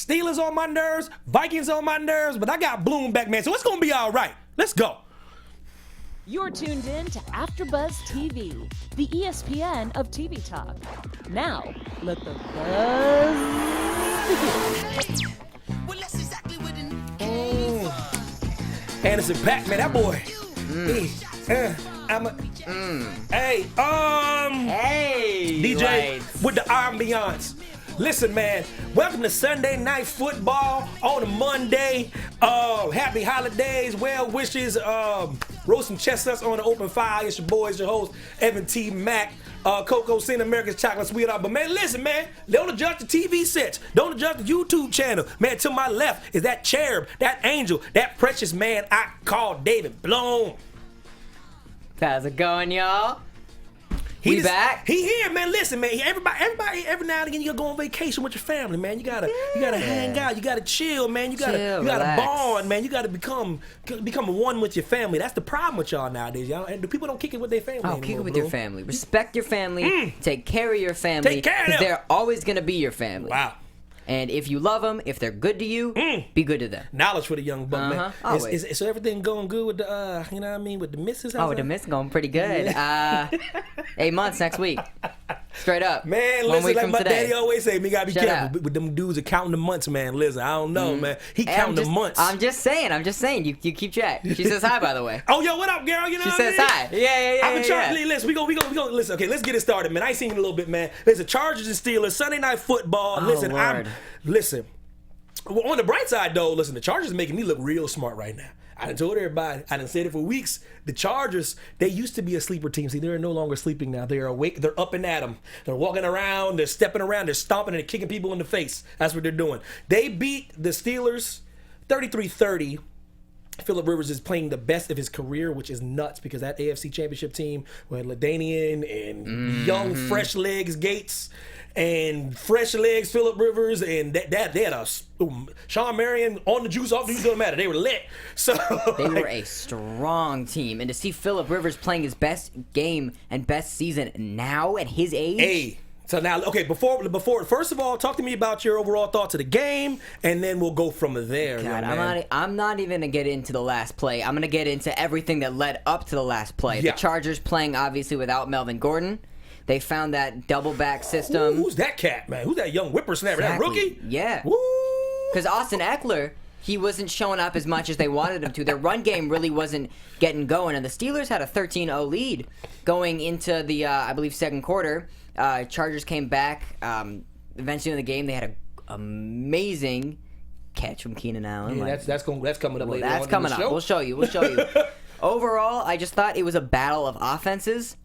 Steelers on my nerves, Vikings on my nerves, but I got Bloom back, man. So it's going to be all right. Let's go. You're tuned in to AfterBuzz TV, the ESPN of TV talk. Now, let the buzz begin. Anderson .Paak, man, that boy. Hey, DJ lights. with the ambiance. Listen, man, welcome to Sunday Night Football on a Monday. Happy holidays, well wishes. Roast some chestnuts on the open fire. It's your boys, your host, Evan T. Mack. Coco Seen America's Chocolate Sweet Up. But man, listen, man, don't adjust the TV sets. Don't adjust the YouTube channel. Man, to my left is that cherub, that angel, that precious man I call David Bloom. How's it going, y'all? We back. He here, man. Listen, man. Everybody, every now and again, you gotta go on vacation with your family, man. You gotta hang out. You gotta chill, man. You gotta relax. bond, man. You gotta become one with your family. That's the problem with y'all nowadays, y'all. And the people don't kick it with their family anymore, Kick it with bro. your family. Respect your family. Take care of your family. Take care of them. They're always gonna be your family. Wow. And if you love them, if they're good to you, be good to them. Knowledge for the young buck, man. Always. So everything going good with the, you know what I mean, with the missus? The miss going pretty good. 8 months next week. Straight up. Man, 1 listen, week like from my today. daddy always say, me gotta be Shut careful up. with them dudes that counting the months, man. Listen, I don't know, man. He Hey, counting the months. I'm just saying. You keep track. She says hi, by the way. Oh, yo, what up, girl? You know She what I says mean? hi. Yeah. I've been trying. Listen, we go. Listen, okay, let's get it started, man. I ain't seen it a little bit, man. There's the Chargers and Steelers Sunday Night Football. Listen, Lord. listen. Well, on the bright side, though, listen, the Chargers are making me look real smart right now. I done told everybody. I done said it for weeks. The Chargers, they used to be a sleeper team. See, they're no longer sleeping now. They're awake. They're up and at 'em. They're walking around. They're stepping around. They're stomping and they're kicking people in the face. That's what they're doing. They beat the Steelers 33-30. Phillip Rivers is playing the best of his career, which is nuts because that AFC Championship team with LaDainian and young, fresh legs Gates and fresh legs Phillip Rivers and they had a Sean Marion on the juice off the juice, doesn't matter. They were lit. So They were a strong team, and to see Phillip Rivers playing his best game and best season now at his age. Hey. So now, okay, before, first of all, talk to me about your overall thoughts of the game, and then we'll go from there. God, young man. I'm not even gonna get into the last play. I'm gonna get into everything that led up to the last play. Yeah. The Chargers playing obviously without Melvin Gordon. They found that double back system. Who's that cat, man? Who's that young whippersnapper? Exactly. That rookie? Yeah. Woo! Because Austin Eckler, he wasn't showing up as much as they wanted him to. Their run game really wasn't getting going, and the Steelers had a 13-0 lead going into the, I believe, second quarter. Chargers came back. Eventually in the game, they had an amazing catch from Keenan Allen. Yeah, that's coming up later. That's on coming in up. the show. We'll show you. Overall, I just thought it was a battle of offenses.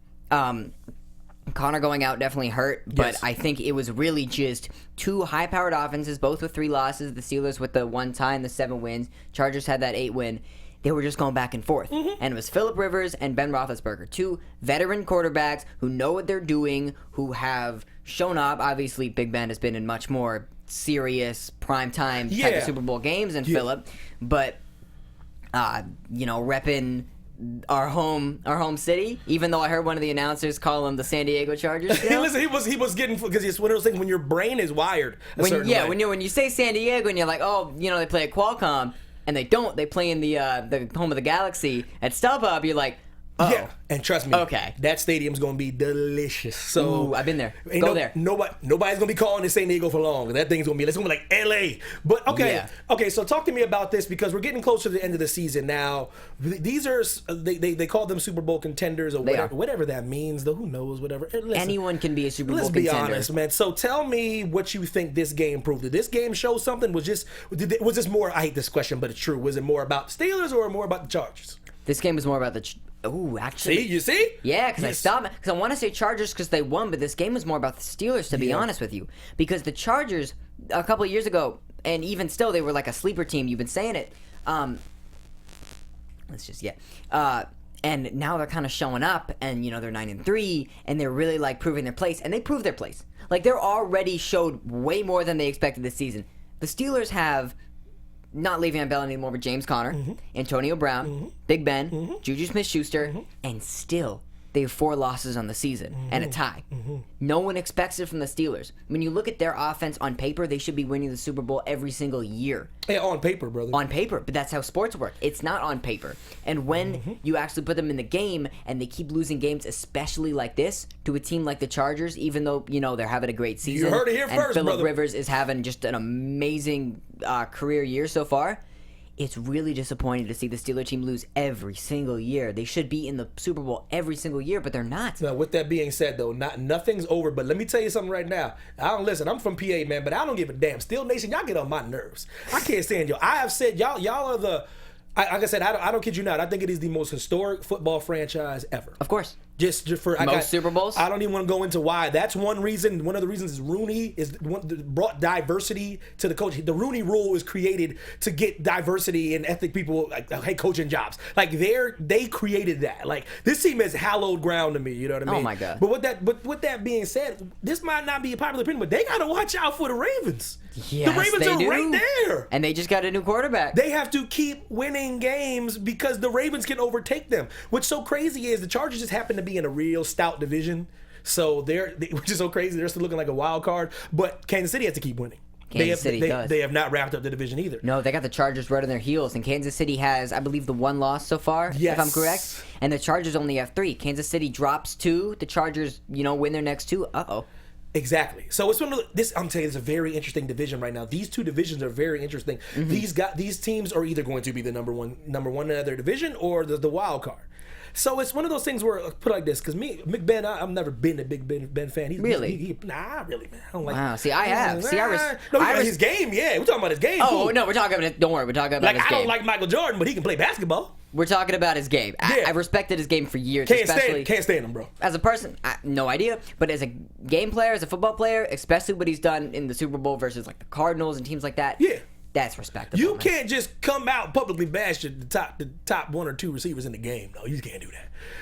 Connor going out definitely hurt, but Yes. I think it was really just two high-powered offenses, both with 3 losses. The Steelers with the 1 tie and the 7 wins. Chargers had that 8 win. They were just going back and forth. And it was Phillip Rivers and Ben Roethlisberger, 2 veteran quarterbacks who know what they're doing, who have shown up. Obviously, Big Ben has been in much more serious primetime type of Super Bowl games than Phillip, but repping our home city. Even though I heard one of the announcers call them the San Diego Chargers. Listen, he was getting, because it's one of those things when your brain is wired a certain way. when you say San Diego and you're like, oh, they play at Qualcomm, and they don't. They play in the home of the Galaxy at StubHub. You're like, oh. Yeah, and trust me, Okay. that stadium's gonna be delicious. So Ooh, I've been there. ain't Go there. Nobody's gonna be calling it San Diego for long. That thing's gonna be like LA. But okay, so talk to me about this because we're getting closer to the end of the season now. These are they call them Super Bowl contenders or whatever that means. Though who knows, whatever. Listen, Anyone can be a Super Bowl let's contender. be honest, man. So tell me what you think this game proved. Did this game show something? Was this more? I hate this question, but it's true. Was it more about the Steelers or more about the Chargers? This game was more about the. Actually. See, you see? Yeah, because I stopped. Because I want to say Chargers because they won, but this game was more about the Steelers, to be honest with you. Because the Chargers, a couple of years ago, and even still, they were like a sleeper team. You've been saying it. And now they're kind of showing up, and they're 9-3, and they're really like proving their place, and they proved their place. Like they're already showed way more than they expected this season. The Steelers have. Not Le'Veon Bell anymore, but James Conner, Antonio Brown, Big Ben, Juju Smith-Schuster, and still they have 4 losses on the season and a tie. No one expects it from the Steelers. When you look at their offense on paper, they should be winning the Super Bowl every single year. Yeah, on paper, brother. On paper, but that's how sports work. It's not on paper. And when you actually put them in the game and they keep losing games, especially like this, to a team like the Chargers, even though, they're having a great season. You heard it here and first, Phillip brother. Rivers is having just an amazing career year so far. It's really disappointing to see the Steelers team lose every single year. They should be in the Super Bowl every single year, but they're not. Now, with that being said, though, nothing's over. But let me tell you something right now. Listen, I'm from PA, man, but I don't give a damn. Steel Nation, y'all get on my nerves. I can't stand y'all. I have said y'all are the. Like I said, I don't kid you not. I think it is the most historic football franchise ever. Of course. Just for Most Super Bowls? I don't even want to go into why. That's one reason. One of the reasons is Rooney brought diversity to the coach. The Rooney Rule was created to get diversity and ethnic people like head coaching jobs. Like they created that. Like this team is hallowed ground to me. You know what I mean? Oh my God. But with that being said, this might not be a popular opinion, but they got to watch out for the Ravens. Yes, the Ravens they are do. right there. And they just got a new quarterback. They have to keep winning games because the Ravens can overtake them. What's so crazy is the Chargers just happen to be in a real stout division. So which is so crazy. They're still looking like a wild card. But Kansas City has to keep winning. Kansas City does. They have not wrapped up the division either. No, they got the Chargers right on their heels, and Kansas City has, I believe, the 1 loss so far, Yes. if I'm correct. And the Chargers only have 3. Kansas City drops 2. The Chargers, win their next 2. Uh-oh. Exactly. So it's one of this. I'm telling you, it's a very interesting division right now. These two divisions are very interesting. These teams are either going to be the number one in their division or the wild card. So it's one of those things where put it like this, because Mick Ben, I've never been a big Ben fan. Really? Nah, really, man. I don't like. Wow. See, I have. His game. Yeah, we're talking about his game. Oh, cool. no, we're talking about. Don't worry, we're talking about his I game. don't like Michael Jordan, but he can play basketball. We're talking about his game. Yeah. I've respected his game for years, Can't especially stand him, bro. as a person. No idea, but as a game player, as a football player, especially what he's done in the Super Bowl versus like the Cardinals and teams like that. Yeah. That's respectable. You man. can't just come out and publicly bash the top 1 or 2 receivers in the game. No, you can't do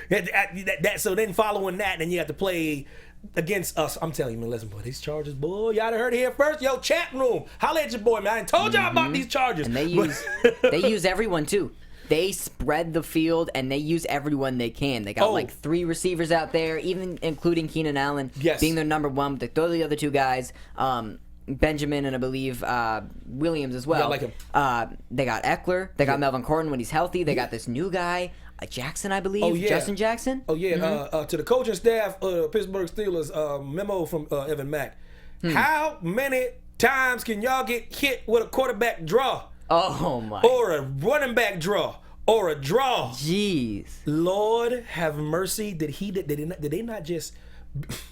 that. So then following that, then you have to play against us. I'm telling you, man, listen, boy, these Chargers, boy, y'all done heard it here first. Yo, chat room, holla at your boy, man. I told y'all about these Chargers. And they use everyone too. They spread the field and they use everyone they can. They got like 3 receivers out there, even including Keenan Allen being their number 1. But they throw the other 2 guys. Benjamin and I believe Williams as well. Yeah, I like him. They got Eckler. They got Melvin Gordon when he's healthy. They got this new guy, Jackson, I believe. Oh, yeah. Justin Jackson. Oh, yeah. To the coaching staff, Pittsburgh Steelers, memo from Evan Mack. How many times can y'all get hit with a quarterback draw? Oh, my. Or a running back draw? Or a draw? Jeez. Lord have mercy. Did they not just...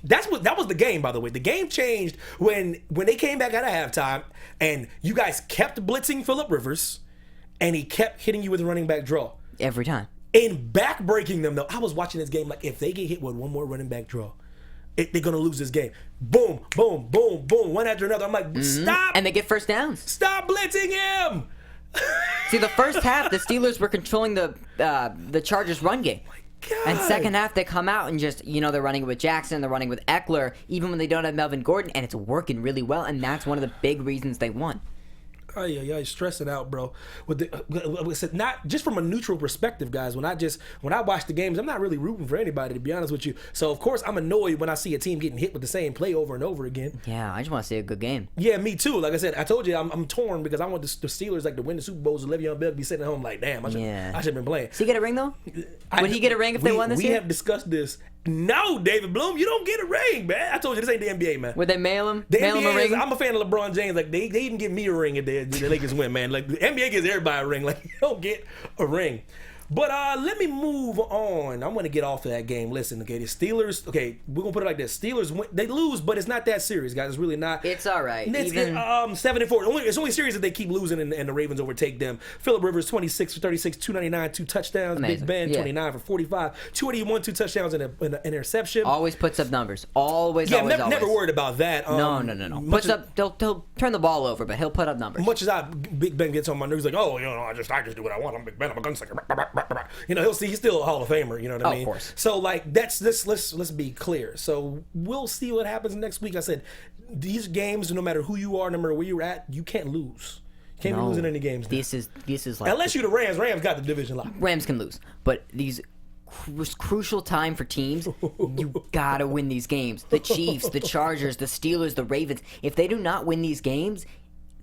that was the game, by the way. The game changed when they came back out of halftime and you guys kept blitzing Phillip Rivers and he kept hitting you with a running back draw. Every time. And back-breaking them, though. I was watching this game like, if they get hit with one more running back draw, they're going to lose this game. Boom, boom, boom, boom, one after another. I'm like, stop. And they get first downs. Stop blitzing him. See, the first half, the Steelers were controlling the Chargers' run game. God. And second half, they come out and just, they're running with Jackson, they're running with Eckler, even when they don't have Melvin Gordon, and it's working really well, and that's one of the big reasons they won. Oh yeah, stressing out, bro. Not just from a neutral perspective, guys. When I watch the games, I'm not really rooting for anybody, to be honest with you. So of course I'm annoyed when I see a team getting hit with the same play over and over again. Yeah, I just want to see a good game. Yeah, me too. Like I said, I told you I'm torn because I want the Steelers to win the Super Bowls. And Le'Veon Bell to be sitting at home like, damn, I should have been playing. Does he get a ring though? Would he get a ring if they won this year? We have discussed this. No, David Bloom, you don't get a ring, man. I told you this ain't the NBA, man. Would they mail him? The Mail NBA him a ring? I'm a fan of LeBron James. Like they even give me a ring if the Lakers win, man. Like the NBA gives everybody a ring. Like you don't get a ring. But let me move on. I'm going to get off of that game. Listen, okay, the Steelers, okay, we're going to put it like this. Steelers, they lose, but it's not that serious, guys. It's really not. It's all right. It's 7-4. It's only serious that they keep losing and the Ravens overtake them. Phillip Rivers, 26 for 36, 299, 2 touchdowns. Amazing. Big Ben, Yeah. 29 for 45, 281, 2 touchdowns and an interception. Always puts up numbers. Always. Never worried about that. No. Puts up. They'll turn the ball over, but he'll put up numbers. Much as Big Ben gets on my nerves, like, oh, I just do what I want. I'm Big Ben. I'm a gunslinger. He's still a Hall of Famer. You know what I mean? Of course. So like that's this. Let's be clear. So we'll see what happens next week. I said these games, no matter who you are, no matter where you're at, you can't lose. You can't be losing any games. This is like unless you're the Rams. Rams got the division locked. Rams can lose, but these crucial time for teams, you gotta win these games. The Chiefs, the Chargers, the Steelers, the Ravens. If they do not win these games,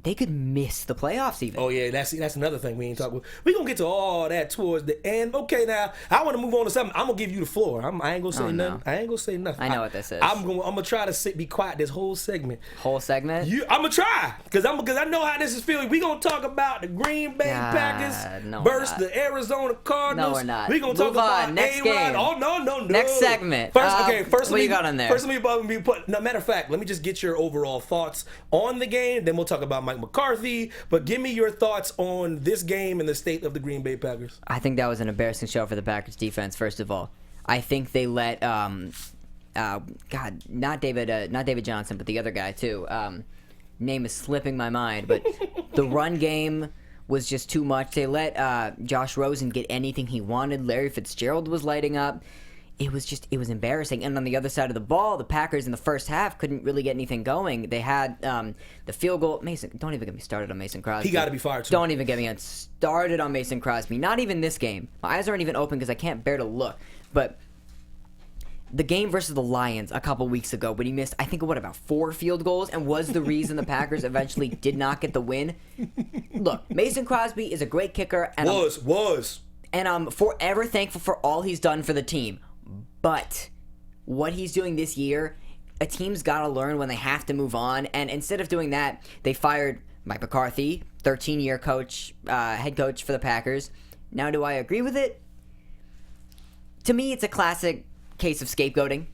they could miss the playoffs even. Oh, yeah, that's another thing we ain't talking about. We're going to get to all that towards the end. Okay, now, I want to move on to something. I'm going to give you the floor. I ain't going to say nothing. I ain't going to say nothing. I know what this is. I'm going to try to be quiet this whole segment. Whole segment? I'm going to try, because I know how this is feeling. We're going to talk about the Green Bay Packers versus the Arizona Cardinals. No, we're not. We're going to talk about next game. Oh, no. Next segment. First, what you got on there? First, let me put. No, matter of fact, let me just get your overall thoughts on the game. Then we'll talk about Mike McCarthy. But give me your thoughts on this game and the state of the Green Bay Packers. I think that was an embarrassing show for the Packers defense. First of all, I think they let not David Johnson, but the other guy too. Name is slipping my mind, but the run game was just too much. They let Josh Rosen get anything he wanted. Larry Fitzgerald was lighting up. It was embarrassing. And on the other side of the ball, the Packers in the first half couldn't really get anything going. They had the field goal. Mason, don't even get me started on Mason Crosby. He got to be fired too. Don't even get me started on Mason Crosby. Not even this game. My eyes aren't even open because I can't bear to look. But the game versus the Lions a couple weeks ago, when he missed, I think, about 4 field goals, and was the reason the Packers eventually did not get the win. Look, Mason Crosby is a great kicker. And and I'm forever thankful for all he's done for the team. But what he's doing this year, a team's got to learn when they have to move on. And instead of doing that, they fired Mike McCarthy, 13-year coach, head coach for the Packers. Now, do I agree with it? To me, it's a classic case of scapegoating.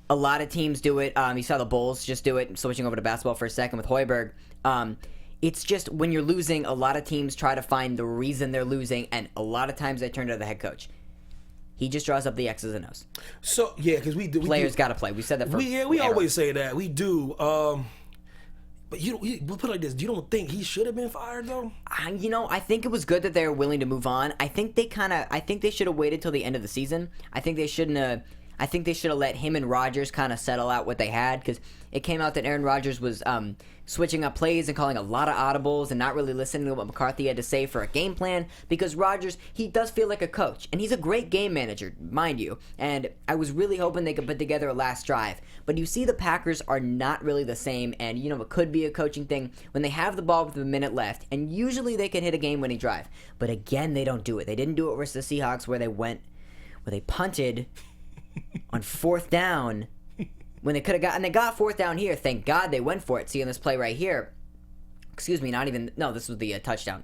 A lot of teams do it. You saw the Bulls just do it. Switching over to basketball for a second with Hoiberg. It's just when you're losing, a lot of teams try to find the reason they're losing, and a lot of times they turn to the head coach. He just draws up the X's and O's. So, yeah, because we do. Players got to play. We said that for we always say that. We do. But we'll put it like this. You don't think he should have been fired, though? I think it was good that they were willing to move on. I think they should have waited till the end of the season. I think they should have let him and Rodgers kind of settle out what they had, because it came out that Aaron Rodgers was switching up plays and calling a lot of audibles and not really listening to what McCarthy had to say for a game plan, because Rodgers, he does feel like a coach, and he's a great game manager, mind you, and I was really hoping they could put together a last drive. But you see the Packers are not really the same, and it could be a coaching thing when they have the ball with a minute left, and usually they can hit a game-winning drive. But again, they don't do it. They didn't do it versus the Seahawks where they punted on 4th down when they could have gotten. They got 4th down here. Thank God they went for it. See, in this play right here, this was the touchdown.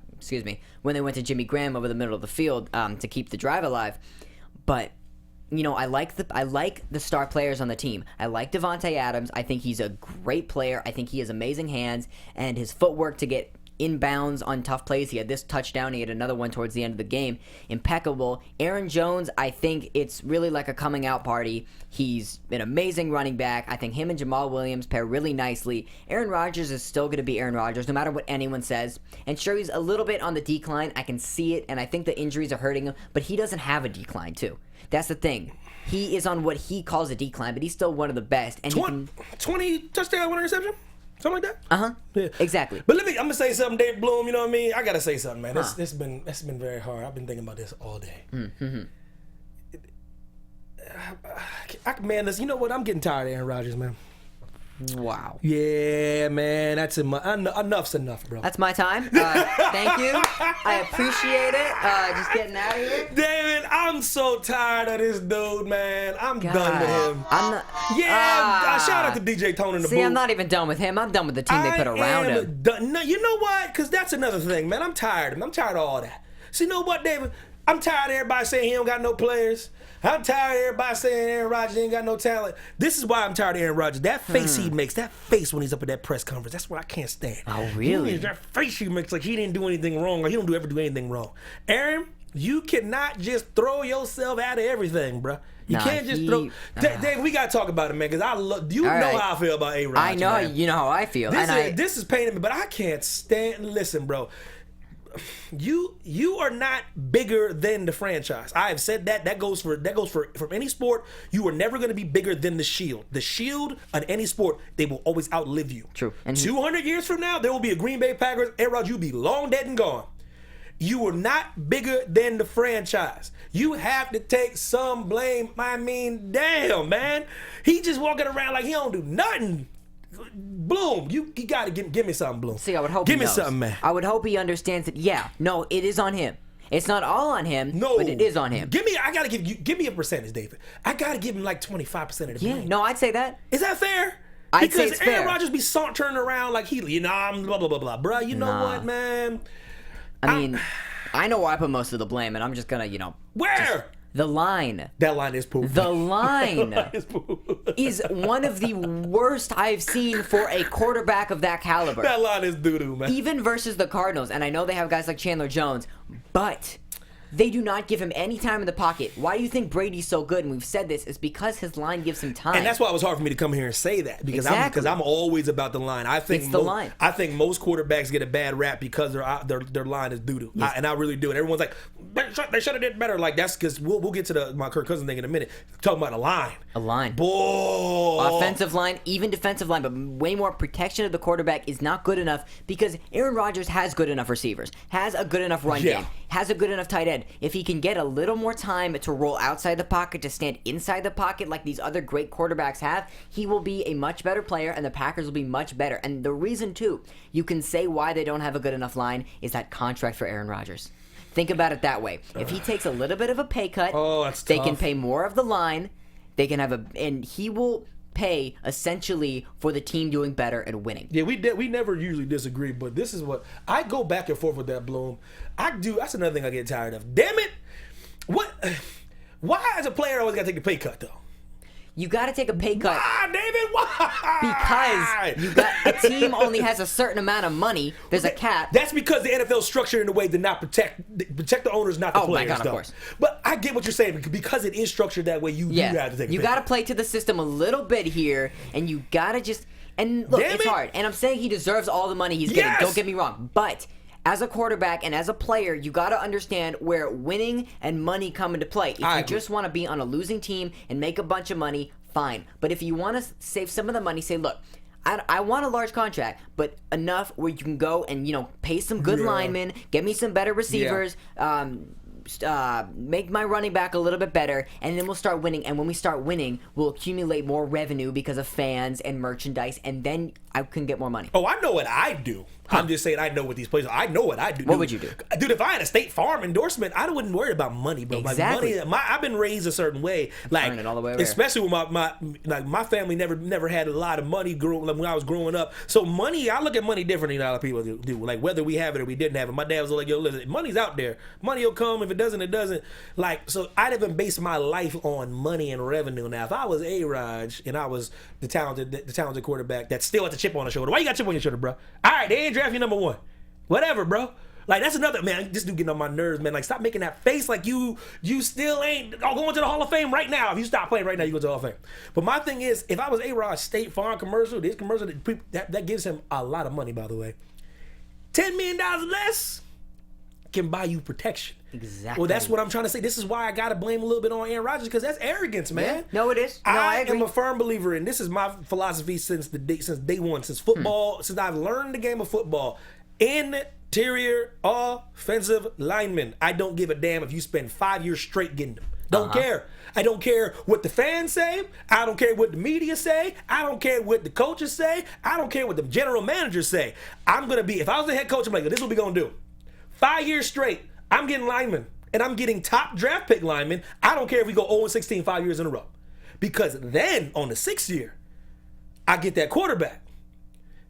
When they went to Jimmy Graham over the middle of the field to keep the drive alive. But I like the star players on the team. I like Devontae Adams. I think he's a great player. I think he has amazing hands, and his footwork to get inbounds on tough plays. He had this touchdown. He had another one towards the end of the game. Impeccable. Aaron Jones, I think it's really like a coming out party. He's an amazing running back. I think him and Jamal Williams pair really nicely. Aaron Rodgers is still going to be Aaron Rodgers no matter what anyone says. And sure, he's a little bit on the decline. I can see it, and I think the injuries are hurting him, but he doesn't have a decline too. That's the thing. He is on what he calls a decline, but he's still one of the best. And 20 touchdown, 1 interception? Something like that? Yeah. Exactly. But I'm going to say something, Dave Bloom, you know what I mean? I got to say something, man. It's been very hard. I've been thinking about this all day. Mm-hmm. Man, listen, you know what? I'm getting tired of Aaron Rodgers, man. Wow. Yeah, man. That's enough's enough, bro. That's my time. Thank you. I appreciate it. Just getting out of here. David, I'm so tired of this dude, man. I'm done with him. I'm not. Shout out to DJ Tone in the booth. See, I'm not even done with him. I'm done with the team they put around him. No, you know what? Because that's another thing, man. I'm tired of him. I'm tired of all that. See, you know what, David? I'm tired of everybody saying he don't got no players. I'm tired of everybody saying Aaron Rodgers ain't got no talent. This is why I'm tired of Aaron Rodgers. That face he makes, that face when he's up at that press conference, that's what I can't stand. Oh, really? That face he makes like he didn't do anything wrong or he don't ever do anything wrong. Aaron, you cannot just throw yourself out of everything, bro. You can't just throw. Dave, we got to talk about it, man, because I love. You know how I feel about Aaron Rodgers. I know, man. You know how I feel. This is paining me, but I can't stand. Listen, bro. You are not bigger than the franchise. I have said that. That goes for from any sport. You are never going to be bigger than the Shield. The Shield on any sport, they will always outlive you. True. And 200 years from now, there will be a Green Bay Packers. Aaron Rodgers, you'll be long dead and gone. You were not bigger than the franchise. You have to take some blame. I mean, damn, man. He just walking around like he don't do nothing. Bloom, you got to give me something, Bloom. See, I would hope give he me knows. something, man. I would hope he understands that. Yeah, no, it is on him. It's not all on him, No, but it is on him. Give me a percentage, David. I gotta give him like 25% of the blame. No, I'd say that. Is that fair? I'd say Because it's Aaron fair. Rodgers be turning around like I'm blah blah blah blah, bro. You know what, man? I mean, I know where I put most of the blame, and I'm just gonna, Where? the line. That line is poop. The line is poop. is one of the worst I've seen for a quarterback of that caliber. That line is doo-doo, man. Even versus the Cardinals, and I know they have guys like Chandler Jones, but they do not give him any time in the pocket. Why do you think Brady's so good? And we've said this is because his line gives him time. And that's why it was hard for me to come here and say that because Exactly. I'm always about the line. I think It's the line. I think most quarterbacks get a bad rap because their line is doo-doo. Yes. And I really do. And everyone's like, they should have did better. Like that's because we'll get to my Kirk Cousins thing in a minute. Talking about a line. A line. Boy. Offensive line, even defensive line, but way more protection of the quarterback is not good enough because Aaron Rodgers has good enough receivers, has a good enough run Yeah. game, has a good enough tight end. If he can get a little more time to roll outside the pocket, to stand inside the pocket like these other great quarterbacks have, he will be a much better player and the Packers will be much better. And the reason, too, you can say why they don't have a good enough line is that contract for Aaron Rodgers. Think about it that way. If he takes a little bit of a pay cut, that's they tough. can pay more of the line. They can and he will pay essentially for the team doing better and winning. Yeah, we never usually disagree, but this is what I go back and forth with that Bloom. That's another thing I get tired of. Damn it! Why as a player I always gotta take a pay cut though? You got to take a pay cut Why, David? Why? because a team only has a certain amount of money. There's a cap. That's because the NFL is structured in a way to not protect the owners, not the Oh, my players. God, of though. course. But I get what you're saying because it is structured that way. You do have to take. You got to play to the system a little bit here, and you got to just. And look, Damn it's it. hard. And I'm saying he deserves all the money he's getting. Yes. Don't get me wrong, but. As a quarterback and as a player, you got to understand where winning and money come into play. If I you agree. just want to be on a losing team and make a bunch of money, fine. But if you want to save some of the money, say, look, I want a large contract, but enough where you can go and, pay some good linemen, get me some better receivers, make my running back a little bit better, and then we'll start winning. And when we start winning, we'll accumulate more revenue because of fans and merchandise, and then I can get more money. Oh, I know what I do. I'm just saying I know what these players. I know what I do. What would you do? Dude, if I had a State Farm endorsement, I wouldn't worry about money, bro. Exactly. Like money, I've been raised a certain way. Like Turn it all the way over. especially with my family never had a lot of money when I was growing up. So money, I look at money differently than other people do. Like whether we have it or we didn't have it. My dad was like, yo, listen, money's out there. Money will come. If it doesn't, it doesn't. Like, so I didn't base my life on money and revenue. Now, if I was A-Raj and I was the talented quarterback that still had the chip on the shoulder, why you got a chip on your shoulder, bro? All right, they ain't draft you number one. Whatever, bro. Like, that's another, man, this dude getting on my nerves, man. Like, stop making that face like you still ain't going to the Hall of Fame right now. If you stop playing right now, you go to the Hall of Fame. But my thing is, if I was A-Rod State Farm commercial, this commercial, that gives him a lot of money, by the way. $10 million less can buy you protection. Exactly. Well, that's what I'm trying to say. This is why I got to blame a little bit on Aaron Rodgers, because that's arrogance, man. Yeah. No, it is. No, I agree. am a firm believer, and this is my philosophy since day one, since football, since I've learned the game of football. Interior offensive linemen. I don't give a damn if you spend 5 years straight getting them. Don't care. I don't care what the fans say. I don't care what the media say. I don't care what the coaches say. I don't care what the general managers say. I'm going to be, if I was the head coach, I'm like, this is what we're going to do. 5 years straight, I'm getting linemen, and I'm getting top draft pick linemen. I don't care if we go 0-16 5 years in a row. Because then, on the 6th year, I get that quarterback.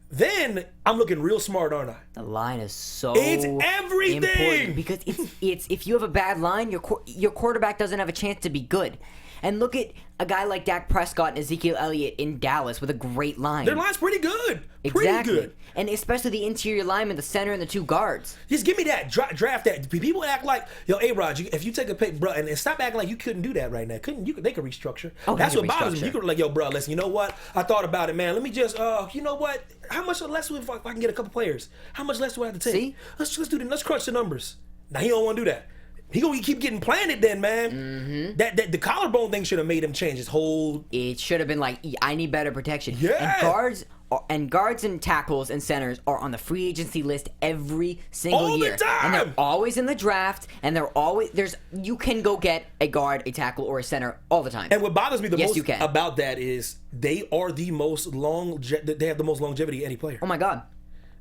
Then I'm looking real smart, aren't I? The line is so It's everything! important because it's if you have a bad line, your quarterback doesn't have a chance to be good. And look at a guy like Dak Prescott and Ezekiel Elliott in Dallas with a great line. Their line's pretty good. Exactly. Pretty good. And especially the interior lineman, the center, and the two guards. Just give me that. Draft that. People act like, yo, A-Rod, if you take a pick, bro, and stop acting like you couldn't do that right now. They could restructure. Oh, that's they what can bothers me. restructure. You could like, yo, bro, listen, you know what? I thought about it, man. Let me just, you know what? How much less if I can get a couple players? How much less do I have to take? See? Let's do that. Let's crunch the numbers. Now, he don't want to do that. He gonna keep getting planted then, man. Mm-hmm. That the collarbone thing should have made him change his whole. It should have been like, I need better protection. Yeah. And guards and guards and tackles and centers are on the free agency list every single year. All the time! And they're always in the draft, and they're always you can go get a guard, a tackle, or a center all the time. And what bothers me the Yes, most you can. about that is they are the most they have the most longevity of any player. Oh my God.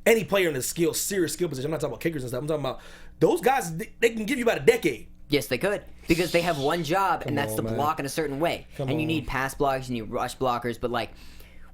Any player in the serious skill position. I'm not talking about kickers and stuff. I'm talking about those guys. They can give you about a decade. Yes, they could. Because they have one job, and that's on, to man. block in a certain way. Come And you on. need pass blocks, you need rush blockers, but like,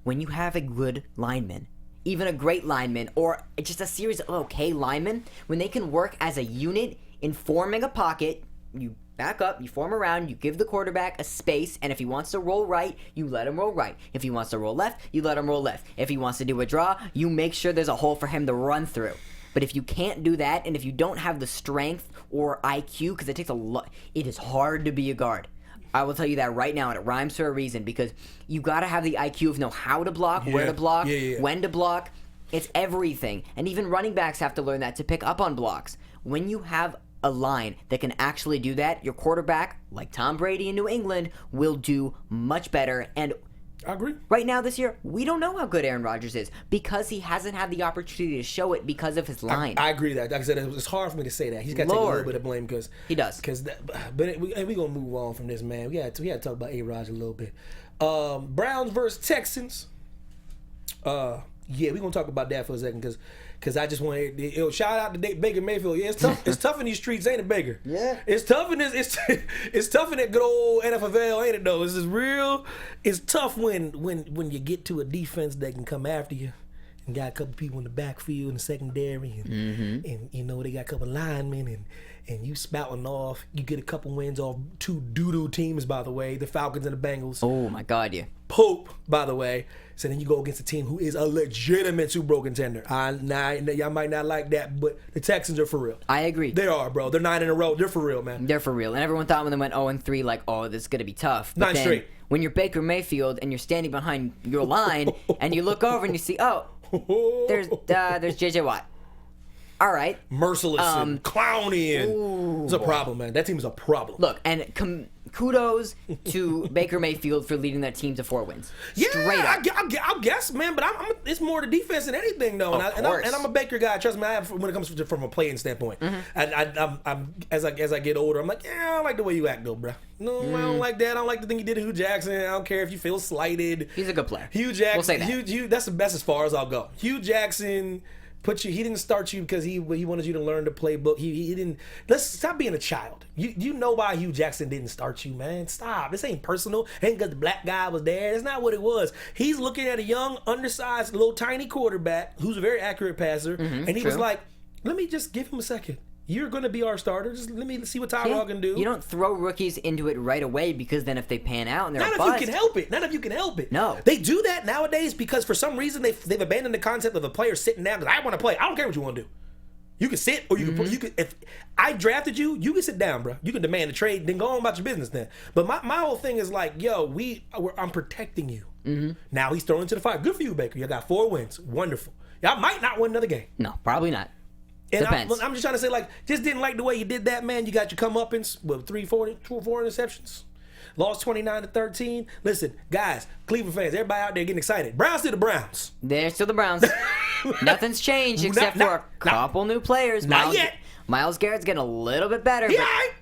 when you have a good lineman, even a great lineman, or just a series of okay linemen, when they can work as a unit in forming a pocket, you back up, you form around, you give the quarterback a space, and if he wants to roll right, you let him roll right. If he wants to roll left, you let him roll left. If he wants to do a draw, you make sure there's a hole for him to run through. But if you can't do that, and if you don't have the strength or IQ, because it takes a lot, it is hard to be a guard. I will tell you that right now, and it rhymes for a reason, because you got to have the IQ of know how to block, where to block, when to block. It's everything. And even running backs have to learn that to pick up on blocks. When you have a line that can actually do that, your quarterback, like Tom Brady in New England, will do much better. And I agree. right now this year, we don't know how good Aaron Rodgers is because he hasn't had the opportunity to show it because of his line. I agree that. Like I said, it's hard for me to say that. He's got to take a little bit of blame because He does. But we gonna move on from this, man. We got to talk about A-Rod a little bit. Browns versus Texans. Yeah, we gonna talk about that for a second because I just want to shout out to Baker Mayfield. Yeah, it's tough. It's tough in these streets, ain't it, Baker? Yeah. It's tough in this. It's tough in that good old NFL, ain't it? Though it's just real. It's tough when you get to a defense that can come after you. And got a couple people in the backfield and the secondary, and you know they got a couple linemen, and you spouting off. You get a couple wins off two doo-doo teams, by the way, the Falcons and the Bengals. Oh my God, yeah. Pope, by the way. So then you go against a team who is a legitimate Super Bowl contender. Y'all might not like that, but the Texans are for real. I agree. They are, bro. They're 9 in a row. They're for real, man. They're for real. And everyone thought when they went 0-3, like, oh, this is going to be tough. But 9 then, straight. when you're Baker Mayfield and you're standing behind your line and you look over and you see, oh, there's J.J. Watt. All right. Merciless and clowny. It's a problem, man. That team is a problem. Look, and kudos to Baker Mayfield for leading that team to 4 wins. Yeah, Straight up. I guess, man. But it's more the defense than anything, though. And I'm a Baker guy. Trust me, I have when it comes from a playing standpoint. I'm as I get older, I'm like, yeah, I don't like the way you act, though, bro. No, I don't like that. I don't like the thing you did to Hugh Jackson. I don't care if you feel slighted. He's a good player. Hugh Jackson. We'll say that. Hugh, that's as far as I'll go. Hugh Jackson. He didn't start you because he wanted you to learn the playbook. He didn't. Let's stop being a child. You know why Hugh Jackson didn't start you, man. Stop. This ain't personal. Ain't because the black guy was there. That's not what it was. He's looking at a young, undersized, little tiny quarterback who's a very accurate passer, and he was like, "Let me just give him a second. You're going to be our starter. Just let me see what Tyrod can do." You don't throw rookies into it right away because then if they pan out and they're Not a if bust, you can help it. Not if you can help it. No. They do that nowadays because for some reason they've abandoned the concept of a player sitting down because I want to play. I don't care what you want to do. You can sit or you can you can. If I drafted you, you can sit down, bro. You can demand a trade, then go on about your business then. But my whole thing is like, yo, I'm protecting you. Now he's thrown into the fire. Good for you, Baker. You got 4 wins. Wonderful. Y'all might not win another game. No, probably not. And Depends. I'm just trying to say, like, just didn't like the way you did that, man. You got your comeuppance with 2 or 4 interceptions. Lost 29-13. Listen, guys, Cleveland fans, everybody out there getting excited. Browns to the Browns. They're still the Browns. Nothing's changed except for a couple new players. Not yet. Miles Garrett's getting a little bit better, Yeah, all right.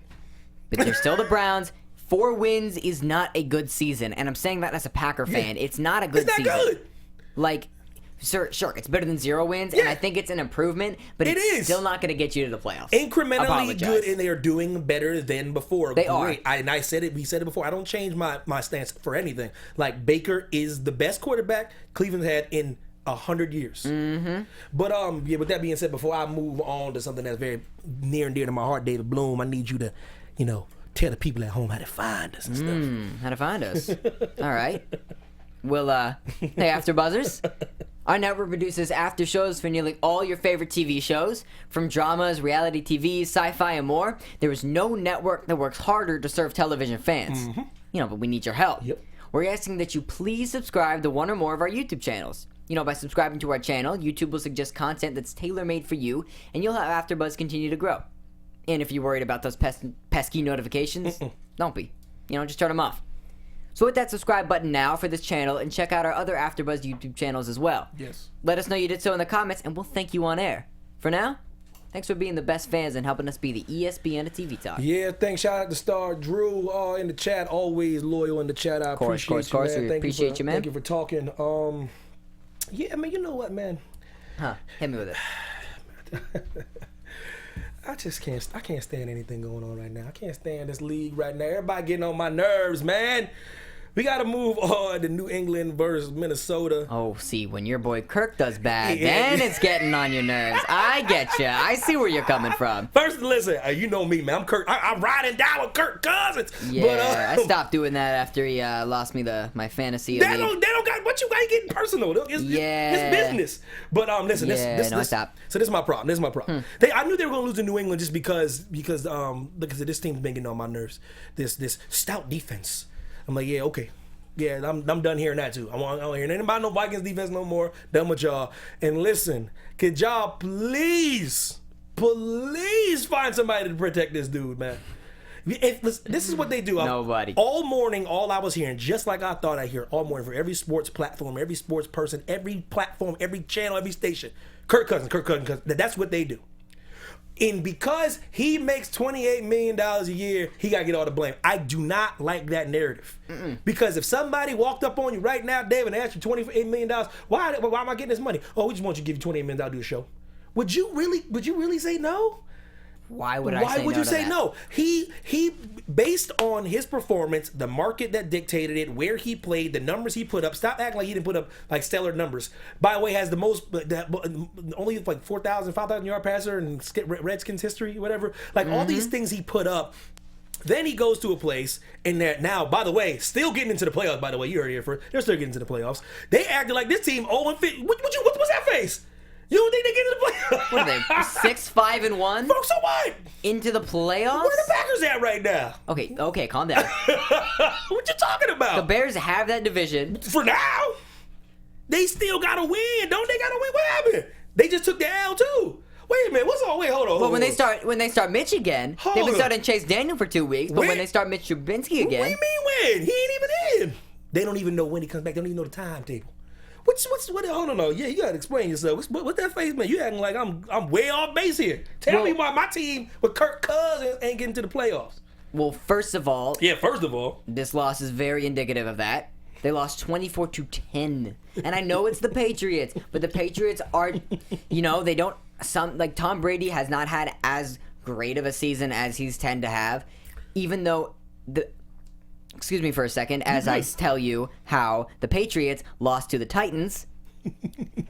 but they're still the Browns. 4 wins is not a good season, and I'm saying that as a Packer fan. It's not a good It's not season. good. Like, sure, it's better than 0 wins, and I think it's an improvement, but It it's is. still not going to get you to the playoffs. Incrementally Apologize. good, and they are doing better than before. They are. I said it. We said it before. I don't change my stance for anything. Like, Baker is the best quarterback Cleveland's had in 100 years. But yeah. With that being said, before I move on to something that's very near and dear to my heart, David Bloom, I need you to, tell the people at home how to find us and stuff. How to find us. All right. Well, hey, AfterBuzzers. Our network produces after shows for nearly all your favorite TV shows, from dramas, reality TV, sci-fi, and more. There is no network that works harder to serve television fans. But we need your help. Yep. We're asking that you please subscribe to one or more of our YouTube channels. By subscribing to our channel, YouTube will suggest content that's tailor-made for you, and you'll have AfterBuzz continue to grow. And if you're worried about those pesky notifications, don't be. Just turn them off. So hit that subscribe button now for this channel and check out our other AfterBuzz YouTube channels as well. Yes. Let us know you did so in the comments, and we'll thank you on air. For now, thanks for being the best fans and helping us be the ESPN of TV Talk. Yeah, thanks. Shout out to Star Drew in the chat. Always loyal in the chat. I appreciate you, man. We appreciate you, man. Thank you for talking. Yeah, I mean, you know what, man? Huh? Hit me with it. I can't stand anything going on right now. I can't stand this league right now. Everybody getting on my nerves, man. We got to move on to New England versus Minnesota. Oh, see, when your boy Kirk does bad, then it's getting on your nerves. I get you. I see where you're coming from. First, listen, you know me, man. I'm Kirk. I'm riding down with Kirk Cousins. Yeah, I stopped doing that after he lost me my fantasy. They don't got what you got getting personal. It's business. But listen, stop. So this is my problem. I knew they were going to lose to New England just because this team's been getting on my nerves. This stout defense. I'm like, yeah, okay. Yeah, I'm done hearing that too. I don't hear anything about no Vikings defense no more. Done with y'all. And listen, could y'all please find somebody to protect this dude, man? This is what they do. Nobody. All morning, all I was hearing, just like I thought I'd hear all morning for every sports platform, every sports person, every platform, every channel, every station. Kirk Cousins. That's what they do. And because he makes $28 million a year, he got to get all the blame. I do not like that narrative. Because if somebody walked up on you right now, David, and asked you $28 million, why am I getting this money? Oh, we just want you to give you $28 million to do a show. Would you really say no? Why would you say no? He based on his performance, the market that dictated it, where he played, the numbers he put up. Stop acting like he didn't put up like stellar numbers. By the way, has the most only like 4,000, 5,000 yard passer in Redskins history, whatever. Like all these things he put up. Then he goes to a place, and they're now, by the way, still getting into the playoffs. By the way, you heard it here first. They're still getting into the playoffs. They acted like this team 0-50. What's that face? You don't think they get into the playoffs? What are they? 6-5-1? Folks, so what? Into the playoffs? Where the Packers at right now? Okay, calm down. What you talking about? The Bears have that division. For now. They still gotta win. Don't they gotta win? What happened? They just took the L too. Wait a minute. Hold on. Well, when they start Mitch again, they've been starting Chase Daniel for 2 weeks. But when they start Mitch Trubisky again, what do you mean when? He ain't even in. They don't even know when he comes back. They don't even know the timetable. What? Hold on. Yeah, you gotta explain yourself. What that face, man? You acting like I'm way off base here. Tell me why my team with Kirk Cousins ain't getting to the playoffs. Well, first of all, this loss is very indicative of that. They lost 24-10, and I know it's the Patriots, but the Patriots are, they don't. Tom Brady has not had as great of a season as he's tend to have, even though excuse me for a second, as I tell you how the Patriots lost to the Titans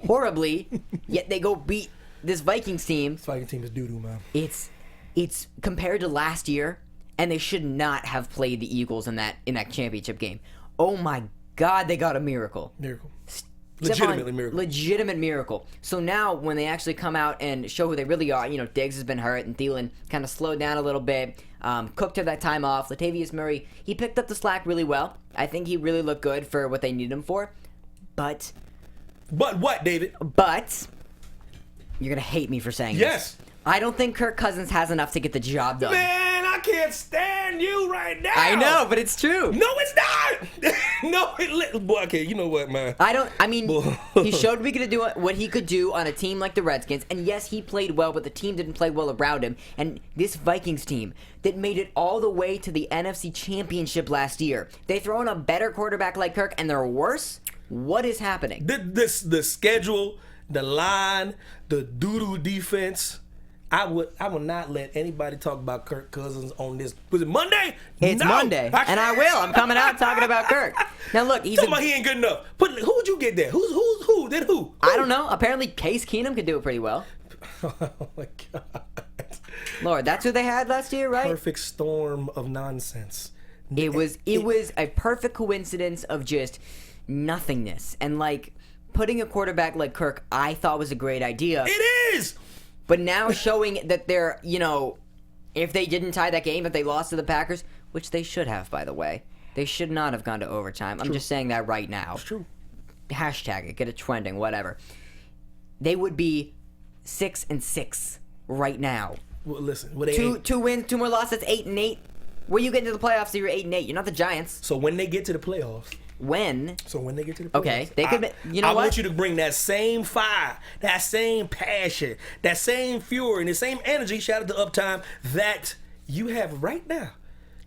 horribly, yet they go beat this Vikings team. This Vikings team is doo-doo, man. It's compared to last year, and they should not have played the Eagles in that championship game. Oh my God, they got a miracle. Legitimate miracle. So now when they actually come out and show who they really are, Diggs has been hurt and Thielen kind of slowed down a little bit. Cook took that time off. Latavius Murray, he picked up the slack really well. I think he really looked good for what they needed him for. But what, David? But you're gonna hate me for saying this. I don't think Kirk Cousins has enough to get the job done. Man, I can't stand you right now. I know, but it's true. No, it's not. Boy, okay, you know what, man? He showed we could do what he could do on a team like the Redskins, and yes, he played well, but the team didn't play well around him. And this Vikings team that made it all the way to the NFC Championship last year, they throw in a better quarterback like Kirk, and they're worse? What is happening? The schedule, the line, the doo-doo defense. I will not let anybody talk about Kirk Cousins on this. Was it Monday? It's Monday, and I will. I'm coming out talking about Kirk. Now look, he ain't good enough. Who would you get there? Who? Then who? I don't know. Apparently, Case Keenum could do it pretty well. Oh my God, Lord, that's who they had last year, right? Perfect storm of nonsense. It was a perfect coincidence of just nothingness, and putting a quarterback like Kirk, I thought was a great idea. It is. But now showing that they're, if they didn't tie that game, if they lost to the Packers, which they should have, by the way, they should not have gone to overtime. True. I'm just saying that right now. It's true. Hashtag it, get it trending, whatever. They would be 6-6 right now. Well, listen. Two wins, 2 more losses, 8-8. Where you get into the playoffs, you're 8-8. You're not the Giants. So when they get to the playoffs. When they get to the playoffs. Okay, they could. You know I what? want you to bring that same fire, that same passion, that same fury, and the same energy. Shout out to Uptime that you have right now.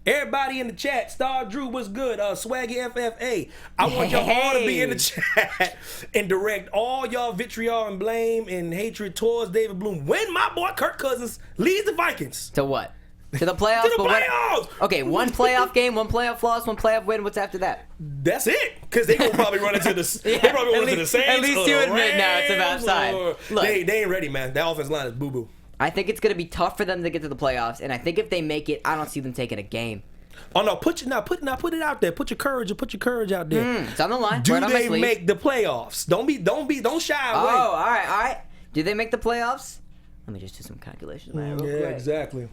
Everybody in the chat, Star Drew, what's good? Swaggy FFA. I want y'all all to be in the chat and direct all y'all vitriol and blame and hatred towards David Bloom when my boy Kirk Cousins leads the Vikings. To what? To the playoffs? To the But playoffs! Okay, one playoff game, one playoff loss, one playoff win. What's after that? That's it. Because they gonna probably run into the they probably run into the Saints. At least you admit now it's about time. Look, they ain't ready, man. That offense line is boo-boo. I think it's going to be tough for them to get to the playoffs, and I think if they make it, I don't see them taking a game. Oh no! Put it out there. Put your courage out there. It's on the line. Do Right on my they sleeve. make the playoffs? Don't shy away. Oh, all right. Do they make the playoffs? Let me just do some calculations. Man, real Yeah, quick. exactly.